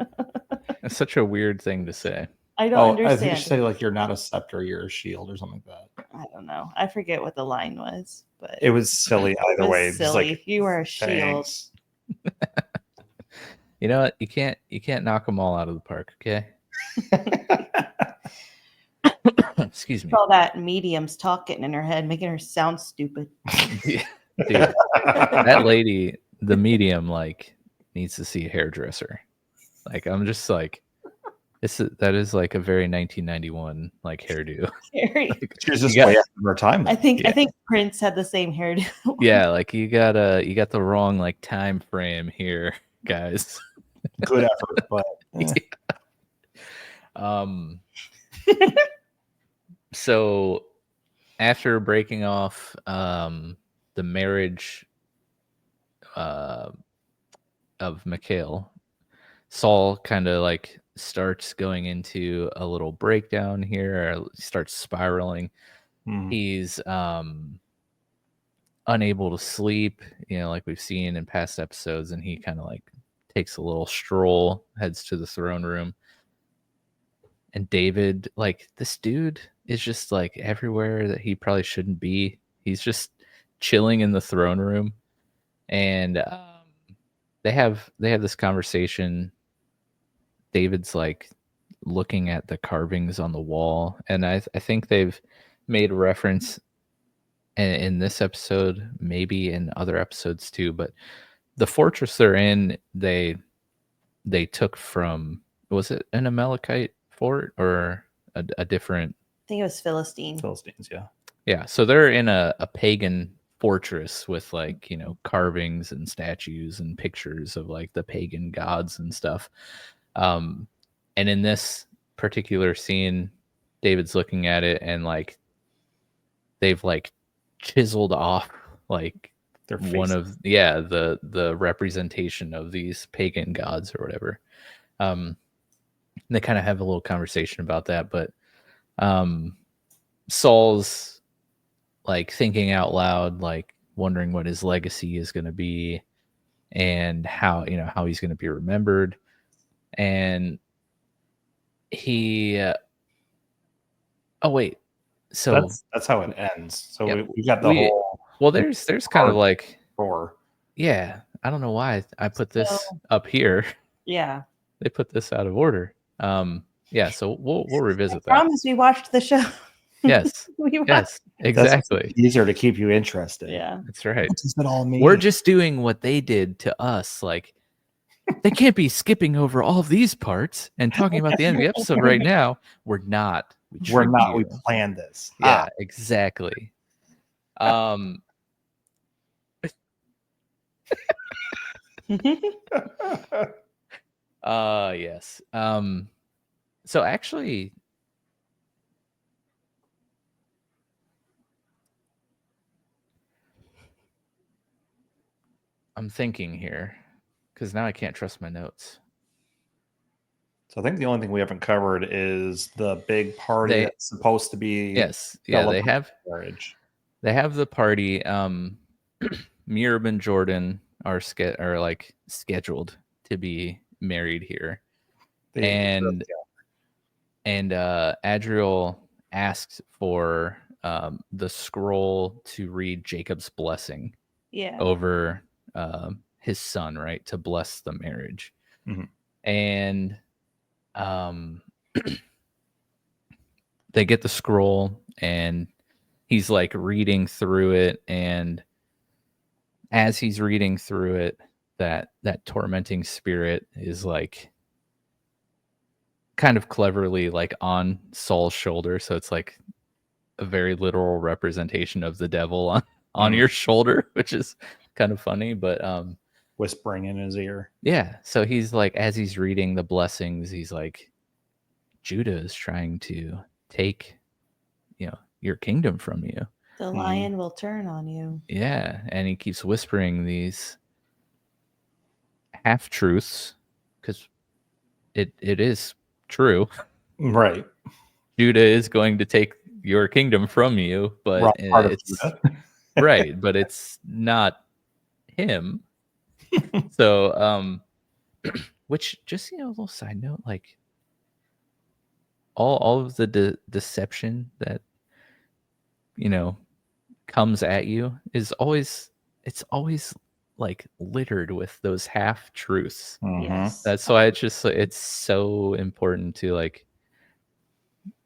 It's such a weird thing to say. I don't understand. I think she said like, you're not a scepter, you're a shield or something like that. I don't know. I forget what the line was, but It was silly either way. Silly. Like, you are a shield. thanks. You know what? You can't knock them all out of the park. Okay. Excuse me. All that medium's talk getting in her head, making her sound stupid. Dude, that lady, the medium, like, needs to see a hairdresser. Like, I'm just like, that is like a very 1991 like hairdo. Like, she was just way ahead of her time. I think Prince had the same hairdo. Yeah, like you got the wrong like time frame here, guys. Good effort, but so after breaking off the marriage of Mikhail, Saul kind of like starts going into a little breakdown here, or starts spiraling. He's unable to sleep, like we've seen in past episodes, and he kind of like takes a little stroll, heads to the throne room. And David, like, this dude is just like everywhere that he probably shouldn't be. He's just chilling in the throne room, and they have this conversation. David's like looking at the carvings on the wall, and I think they've made reference in this episode, maybe in other episodes too, but the fortress they're in, they took from, was it an Amalekite fort or a different? I think it was Philistines, yeah. So they're in a pagan fortress with like, carvings and statues and pictures of like the pagan gods and stuff. And in this particular scene, David's looking at it, and like they've like chiseled off like their faces. One of the representation of these pagan gods or whatever. They kind of have a little conversation about that, but Saul's like thinking out loud, like wondering what his legacy is going to be and how he's going to be remembered. And he oh wait, so that's how it ends. So yep, we got the whole. Well, there's kind of like four. Yeah, I don't know why I put this up here. Yeah, they put this out of order. Yeah, so we'll revisit that. I promise we watched the show. Yes, yes, exactly. That's easier to keep you interested. Yeah, that's right. What does that all mean? We're just doing what they did to us. Like, they can't be skipping over all of these parts and talking about the end of the episode right now. We're not. We're not. We planned this. Yeah, exactly. Yes. So actually, I'm thinking here because now I can't trust my notes. So I think the only thing we haven't covered is the big party that's supposed to be. Yes. Yeah, they have marriage. They have the party. Mirab and Jordan are like scheduled to be married here. And Adriel asked for the scroll to read Jacob's blessing over his son, right, to bless the marriage. Mm-hmm. And they get the scroll, and he's like reading through it, and as he's reading through it, that tormenting spirit is like kind of cleverly like on Saul's shoulder, so it's like a very literal representation of the devil on your shoulder, which is kind of funny. But whispering in his ear. yeah, so he's like, as he's reading the blessings, he's like, Judah is trying to take, your kingdom from you. The lion will turn on you. Yeah, and he keeps whispering these half truths, because it is true. Right. Judah is going to take your kingdom from you, but it's right, but it's not him. So which, just a little side note, like all of the deception that comes at you is always like littered with those half truths. Yes. That's why it's so important to like,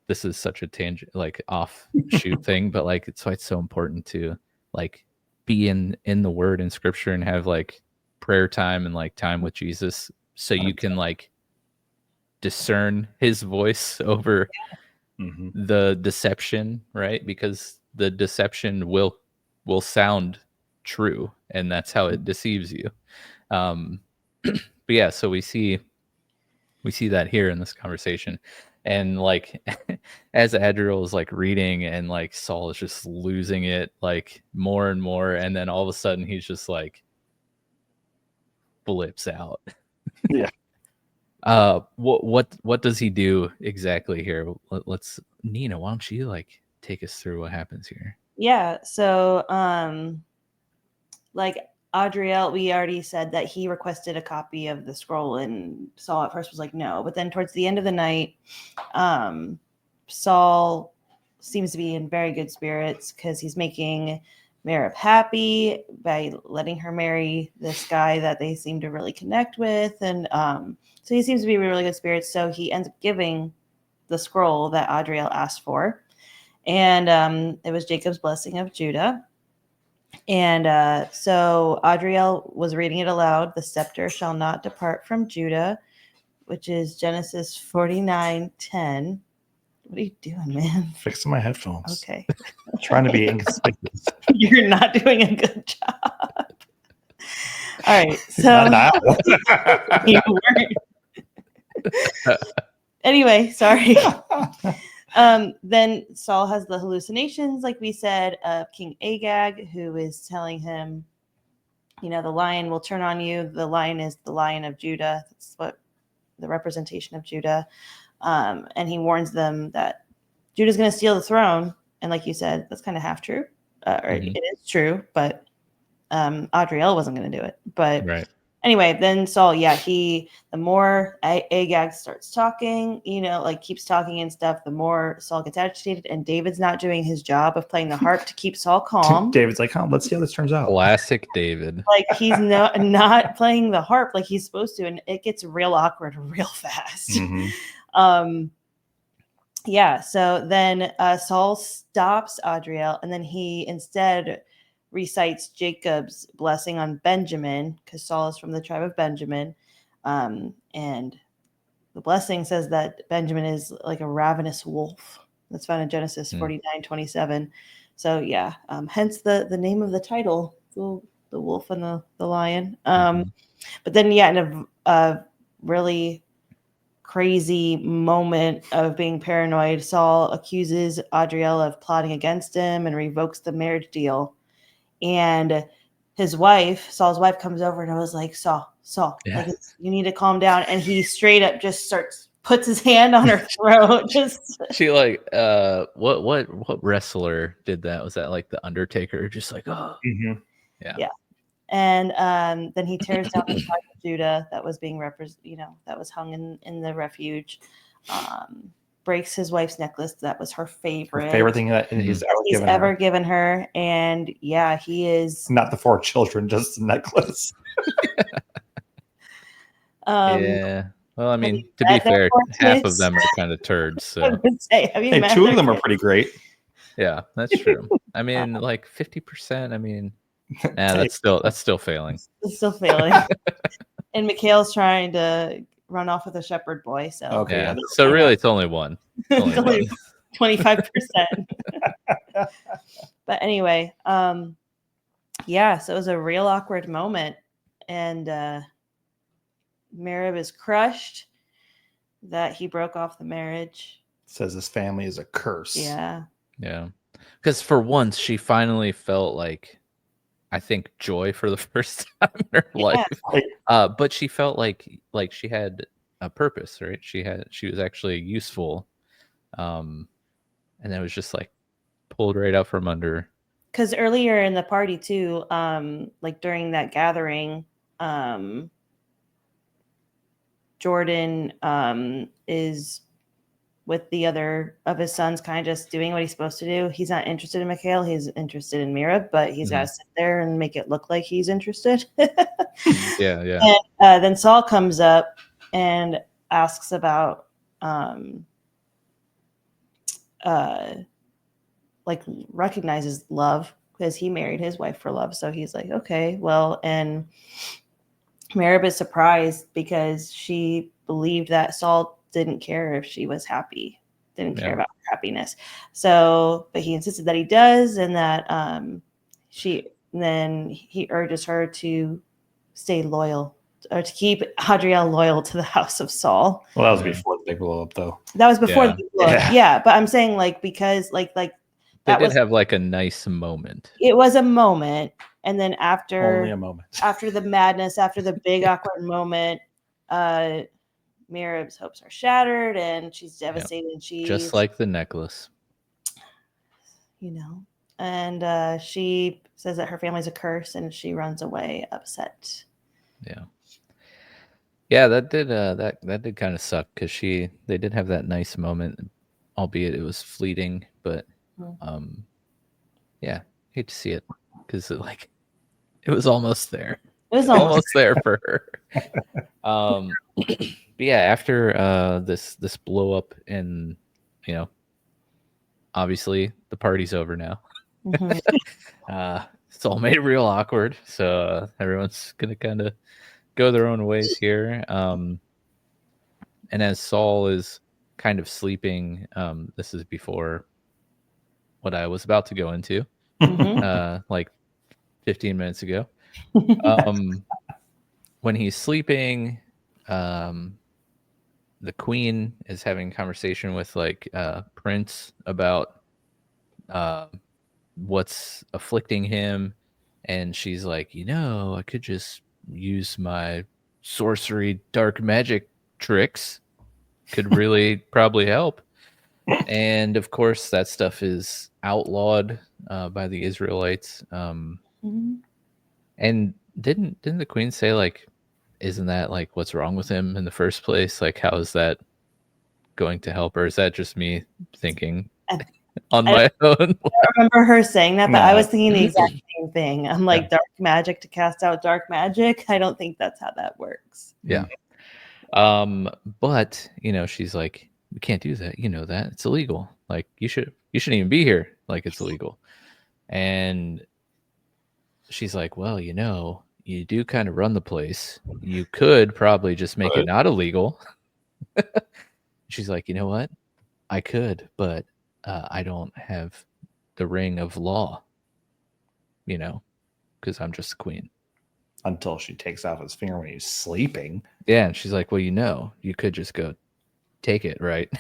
this is such a tangent, like offshoot thing, but like it's why it's so important to like be in the word and scripture and have like prayer time and like time with Jesus, so you can like discern his voice over the deception, right? Because the deception will sound true, and that's how it deceives you. But yeah, so we see that here in this conversation, and like as Adriel is like reading, and like Saul is just losing it like more and more, and then all of a sudden he's just like flips out. Yeah. What does he do exactly here? Let's, Nina, why don't you like take us through what happens here? Yeah, so like Adriel, we already said that he requested a copy of the scroll, and Saul at first was like no, but then towards the end of the night, Saul seems to be in very good spirits because he's making Merab happy by letting her marry this guy that they seem to really connect with, and so he seems to be in really good spirits. So he ends up giving the scroll that Adriel asked for, and it was Jacob's blessing of Judah. And so Adriel was reading it aloud. The scepter shall not depart from Judah, which is Genesis 49:10. What are you doing, man? Fixing my headphones. Okay. Trying to be inconspicuous. You're not doing a good job. All right. So Not now. you weren't. Anyway, sorry. Then Saul has the hallucinations, like we said, of King Agag, who is telling him, the lion will turn on you. The lion is the Lion of Judah. That's what the representation of Judah. And he warns them that Judah's going to steal the throne. And like you said, that's kind of half true. It is true, but Adriel wasn't going to do it. But right. Anyway, then Saul, the more Agag starts talking, keeps talking and stuff, the more Saul gets agitated, and David's not doing his job of playing the harp to keep Saul calm. David's like, let's see how this turns out. Classic David. Like he's not playing the harp like he's supposed to, and it gets real awkward real fast. So then Saul stops Adriel, and then he instead recites Jacob's blessing on Benjamin, because Saul is from the tribe of Benjamin. And the blessing says that Benjamin is like a ravenous wolf. That's found in Genesis 49:27. So hence the name of the title, the wolf and the lion. But then in a really crazy moment of being paranoid, Saul accuses Adriel of plotting against him and revokes the marriage deal. And his wife, Saul's wife, comes over and I was like, Saul, like, you need to calm down. And he straight up just puts his hand on her throat. She like, what wrestler did that? Was that like the Undertaker? Just like, oh, yeah. And then he tears down the tribe of Judah that was being that was hung in the refuge. Breaks his wife's necklace. That was her favorite thing that he's ever given her. And he is not the 4 children, just the necklace. Well, I mean, to be fair, half of them are kind of turds. So I would say, have you met 2 of them are pretty great. Yeah, that's true. I mean, like 50%. I mean, nah, Hey, that's still failing. It's still failing. And Mikhail's trying to run off with a shepherd boy. So Okay, Yeah. yeah, So really, it's only one. It's only it's only one. 25%. But anyway, yeah, so it was a real awkward moment. And Merib is crushed that he broke off the marriage. says his family is a curse. Yeah. Yeah, because for once she finally felt like, I think, joy for the first time in her life. But she felt like she had a purpose, right? She was actually useful, and it was just like pulled right out from under. Because earlier in the party too, like during that gathering, Jordan is with the other of his sons, kind of just doing what he's supposed to do. He's not interested in Mikhail. He's interested in Mira, but he's got to sit there and make it look like he's interested. Yeah. And then Saul comes up and asks about like recognizes love because he married his wife for love. So he's like, okay, well, and Merib is surprised because she believed that Saul didn't care if she was happy, didn't care about her happiness. So, but he insisted that he does, and that then he urges her to stay loyal or to keep Hadriel loyal to the house of Saul. Well, that was before the big blow up, though. That was before the big blow up. Yeah, but I'm saying like because like they did have like a nice moment. It was a moment, and then only a moment. After the madness, after the big awkward moment, Mirab's hopes are shattered, and she's devastated. And she's just like the necklace, and she says that her family's a curse, and she runs away upset. Yeah, that did kind of suck because they did have that nice moment, albeit it was fleeting. But yeah, hate to see it because it was almost there. It was almost there for her. But yeah, after this blow up, and obviously the party's over now. It's all made real awkward, so everyone's gonna kind of go their own ways here. And as Saul is kind of sleeping, this is before what I was about to go into, like 15 minutes ago. When he's sleeping, the queen is having a conversation with Prince about what's afflicting him, and she's like, I could just use my sorcery dark magic tricks, could really probably help. And of course that stuff is outlawed by the Israelites. And didn't the queen say like, isn't that like what's wrong with him in the first place? Like, how is that going to help? Or is that just me thinking on my own? I don't remember her saying that, but I was thinking the exact same thing. I'm like, dark magic to cast out dark magic? I don't think that's how that works. Yeah. But she's like, we can't do that. That it's illegal. Like you shouldn't even be here. Like it's illegal. And she's like, well, you do kind of run the place. You could probably just make it not illegal. She's like, you know what? I could, but I don't have the ring of law, because I'm just the queen. Until she takes off his finger when he's sleeping. Yeah, and she's like, well, you could just go take it, right?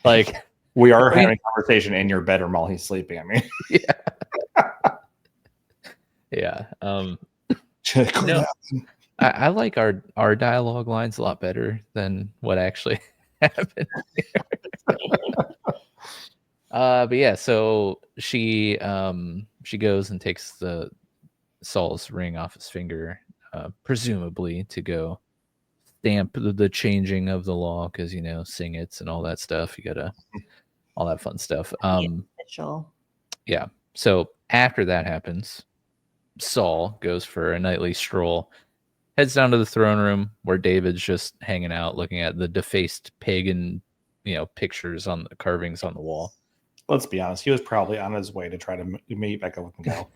Like, we are having a conversation in your bedroom while he's sleeping. I mean, yeah. I like our dialogue lines a lot better than what actually happened here. But yeah, so she goes and takes the Saul's ring off his finger, presumably to go stamp the changing of the law, because sing it's and all that stuff. You gotta all that fun stuff. Yeah. So after that happens, Saul goes for a nightly stroll, heads down to the throne room where David's just hanging out, looking at the defaced pagan, pictures on the carvings on the wall. Let's be honest. He was probably on his way to try to meet back up with Miguel.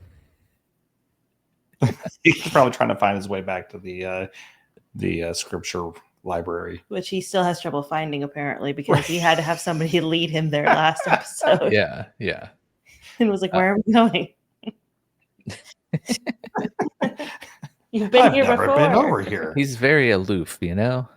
He's probably trying to find his way back to the scripture library, which he still has trouble finding apparently because he had to have somebody lead him there last episode. Yeah. And was like, "Where are we going?" You've been here never before. been over here. He's very aloof, you know.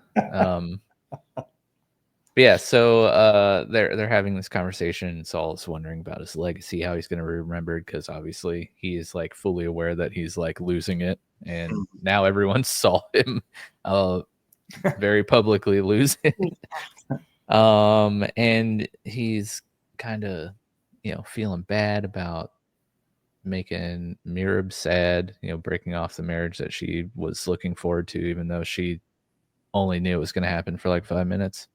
But yeah, so they're having this conversation. Saul's wondering about his legacy, how he's going to be remembered, because obviously he is like fully aware that he's like losing it, and now everyone saw him very publicly lose it. And he's kind of, feeling bad about making Mirab sad, breaking off the marriage that she was looking forward to, even though she only knew it was going to happen for like 5 minutes.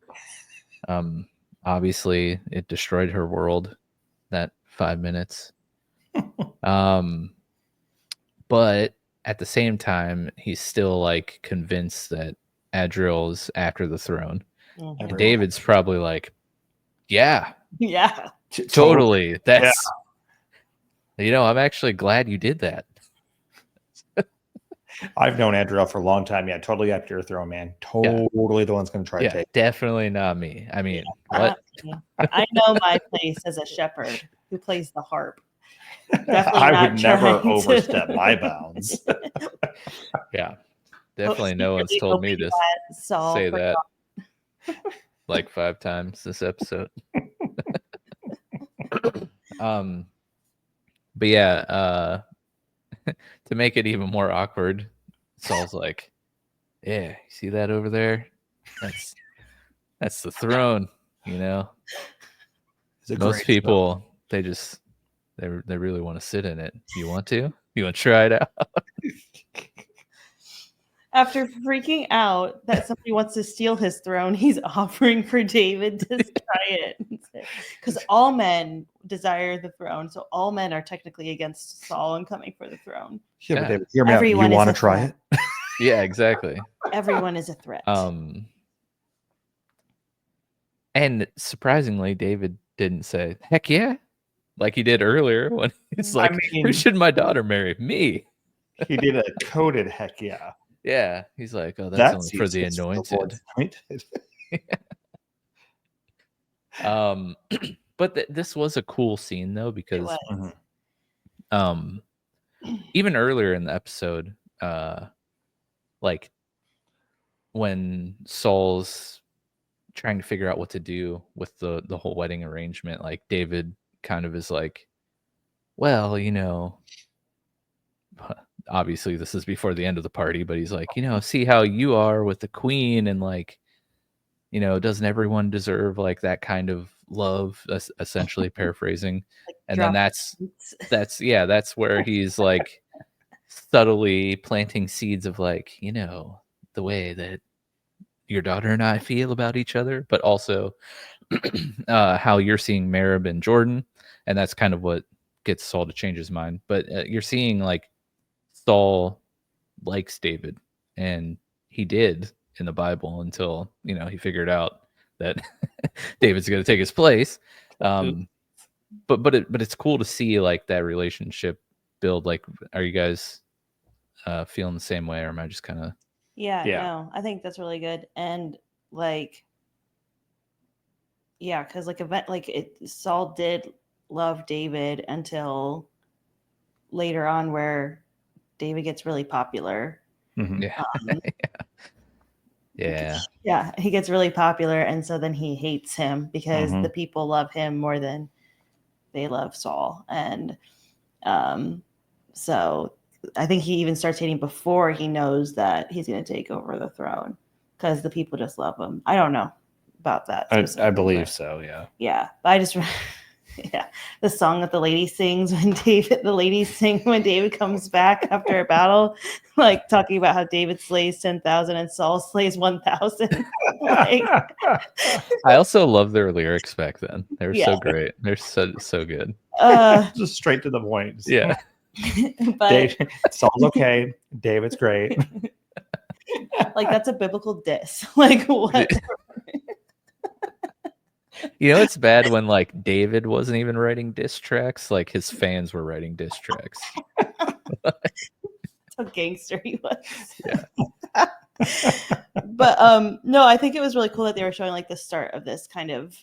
Obviously it destroyed her world, that 5 minutes. But at the same time, he's still like convinced that Adriel is after the throne. And David's probably like, yeah, totally. That's, I'm actually glad you did that. I've known Adriel for a long time. Yeah, totally after your throne, man. Totally the one's going to try to take. Definitely not me. I mean, what? I know my place as a shepherd who plays the harp. Definitely I would never overstep my bounds. Yeah, definitely. No one's told me to say that like 5 times this episode. But yeah, to make it even more awkward, Saul's like, "Yeah, you see that over there? That's the throne, Most people, they really want to sit in it. You want to? You want to try it out?" After freaking out that somebody wants to steal his throne, he's offering for David to try it. Because all men desire the throne, so all men are technically against Saul and coming for the throne. Yeah, but David, hear me out. You want to try it? Yeah, exactly. Everyone is a threat. And surprisingly, David didn't say, "Heck yeah," like he did earlier when he's like, "Who should my daughter marry? Me." He did a coded heck yeah. Yeah, he's like, "Oh, that's only for the anointed." But this was a cool scene though, because even earlier in the episode, like when Saul's trying to figure out what to do with the whole wedding arrangement, like David kind of is like, well, obviously this is before the end of the party, but he's like, see how you are with the queen, and like, doesn't everyone deserve like that kind of love, essentially paraphrasing. Like, and then that's where he's like subtly planting seeds of like, the way that your daughter and I feel about each other, but also how you're seeing Merib and Jordan, and that's kind of what gets Saul to change his mind. But you're seeing like Saul likes David, and he did in the Bible until he figured out that David's going to take his place. But it's cool to see like that relationship build. Like, are you guys feeling the same way, or am I just kind of? Yeah, no, I think that's really good. And like, yeah, because Saul did love David until later on, where David gets really popular. Mm-hmm. Yeah, he gets really popular, and so then he hates him because the people love him more than they love Saul. And so I think he even starts hating before he knows that he's going to take over the throne, because the people just love him. I don't know about that. I believe so. Yeah. Yeah. But I just, the song that the lady sings when David comes back after a battle, like talking about how David slays 10,000 and Saul slays 1,000. Like, I also love their lyrics back then. They were so great. They're so good. Just straight to the point. Yeah. But Saul's okay. David's great. Like, that's a biblical diss. Like, what? You know, it's bad when like David wasn't even writing diss tracks, like his fans were writing diss tracks. How gangster he was. Yeah. But no, I think it was really cool that they were showing like the start of this kind of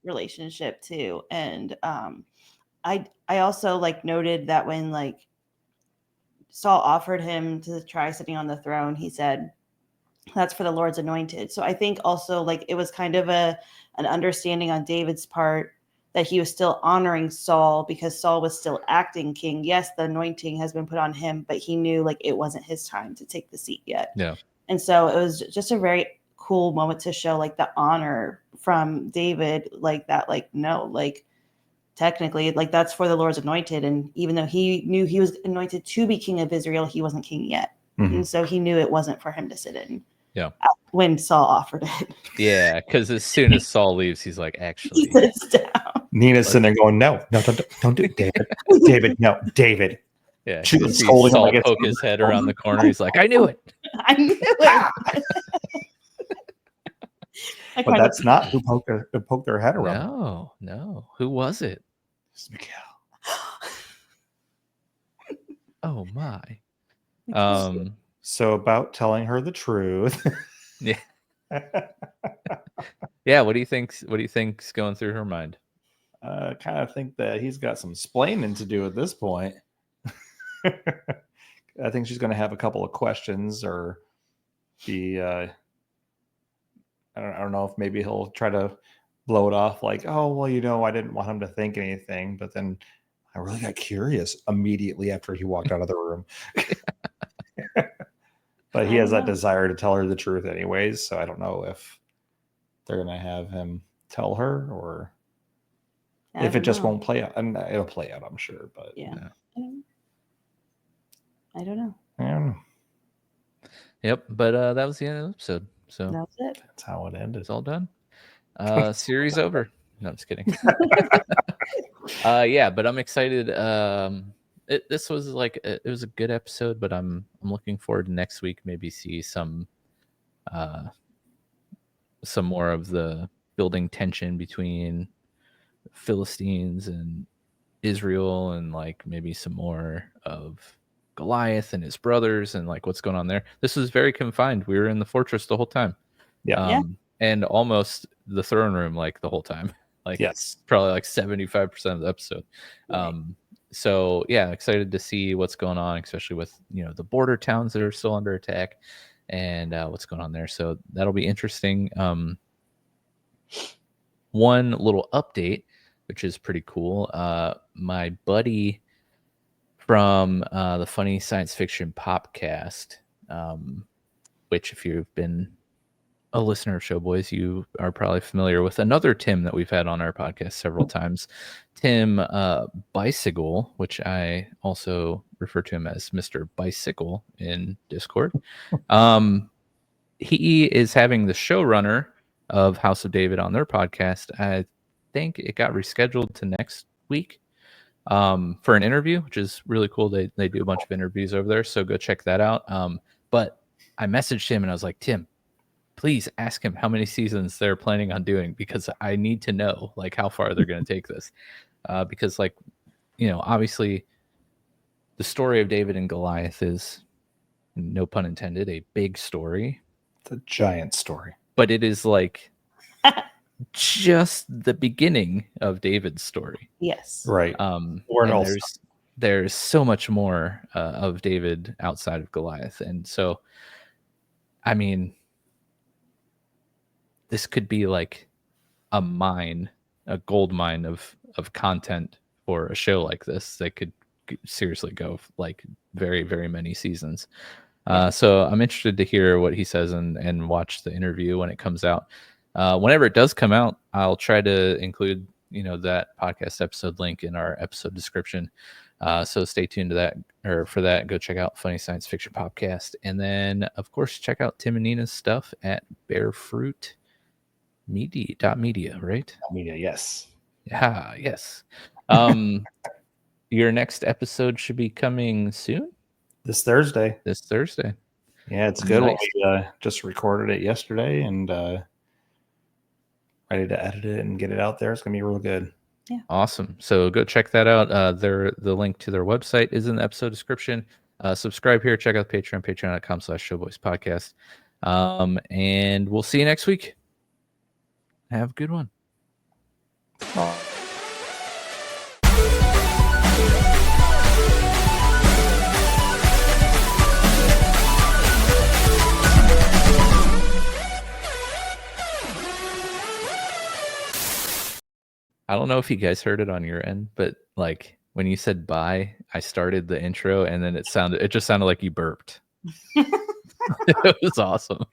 relationship too. And I also like noted that when like Saul offered him to try sitting on the throne, he said, "That's for the Lord's anointed." So I think also like it was kind of an understanding on David's part that he was still honoring Saul because Saul was still acting king. Yes, the anointing has been put on him, but he knew like it wasn't his time to take the seat yet. Yeah. And so it was just a very cool moment to show like the honor from David, like that, like, no, like technically, like that's for the Lord's anointed. And even though he knew he was anointed to be king of Israel, he wasn't king yet. Mhm. And so he knew it wasn't for him to sit in. Yeah. When Saul offered it. Yeah, because as soon as Saul leaves, he's like, He actually, sits down. Nina's sitting there going, no, don't do it, David. David, no, David. yeah, She he was sees scolding him Saul like it's- poke his head around the corner. He's like, I knew it. I knew it. I But kind that's not who poked their head around. No. Who was it? It's Mikhail. Oh my. So about telling her the truth. Yeah. Yeah, what do you think's going through her mind? Kind of think that he's got some splaining to do at this point. I think she's going to have a couple of questions or be I don't know if maybe he'll try to blow it off like, oh, well, I didn't want him to think anything, but then I really got curious immediately after he walked out of the room. But he has that desire to tell her the truth anyways, so I don't know if they're going to have him tell her or if it just won't play out. And it'll play out, I'm sure, but yeah. I don't know. I don't know. Yep, but that was the end of the episode. So That's it. That's how it ended. It's all done. Series over. No, I'm just kidding. Yeah, but I'm excited. This was like it was a good episode, but I'm looking forward to next week. Maybe see some more of the building tension between Philistines and Israel, and like maybe some more of Goliath and his brothers, and like what's going on there. This was very confined. We were in the fortress the whole time. Yeah. And almost the throne room like the whole time. Like Yes. probably like 75% of the episode. Right. So yeah, excited to see what's going on, especially with the border towns that are still under attack, and what's going on there. So that'll be interesting. One little update, which is pretty cool. My buddy from the Funny Science Fiction Popcast, which if you've been a listener of Showboys, you are probably familiar with another Tim that we've had on our podcast several times, Tim Bicycle, which I also refer to him as Mr. Bicycle in Discord. He is having the showrunner of House of David on their podcast. I think it got rescheduled to next week for an interview, which is really cool. They do a bunch of interviews over there, so go check that out. But I messaged him and I was like, Tim, please ask him how many seasons they're planning on doing, because I need to know like how far they're going to take this. Because like, obviously the story of David and Goliath is, no pun intended, a big story. It's a giant story. But it is like just the beginning of David's story. Yes. Right. There's so much more of David outside of Goliath. And so, I mean, this could be like a gold mine of content for a show like this that could seriously go like very, very many seasons. So I'm interested to hear what he says and watch the interview when it comes out. Whenever it does come out, I'll try to include that podcast episode link in our episode description. So stay tuned to that, or for that, go check out Funny Science Fiction Podcast, and then of course check out Tim and Nina's stuff at Bearfruit Media, right? Media, yes. Yeah, yes. Your next episode should be coming soon. This Thursday. Yeah, it's good. Nice. We just recorded it yesterday, and ready to edit it and get it out there. It's gonna be real good. Awesome. So go check that out. The link to their website is in the episode description. Subscribe here. Check out Patreon, patreon.com/showboyspodcast. And we'll see you next week. Have a good one. I don't know if you guys heard it on your end, but like when you said bye, I started the intro and then it just sounded like you burped. It was awesome.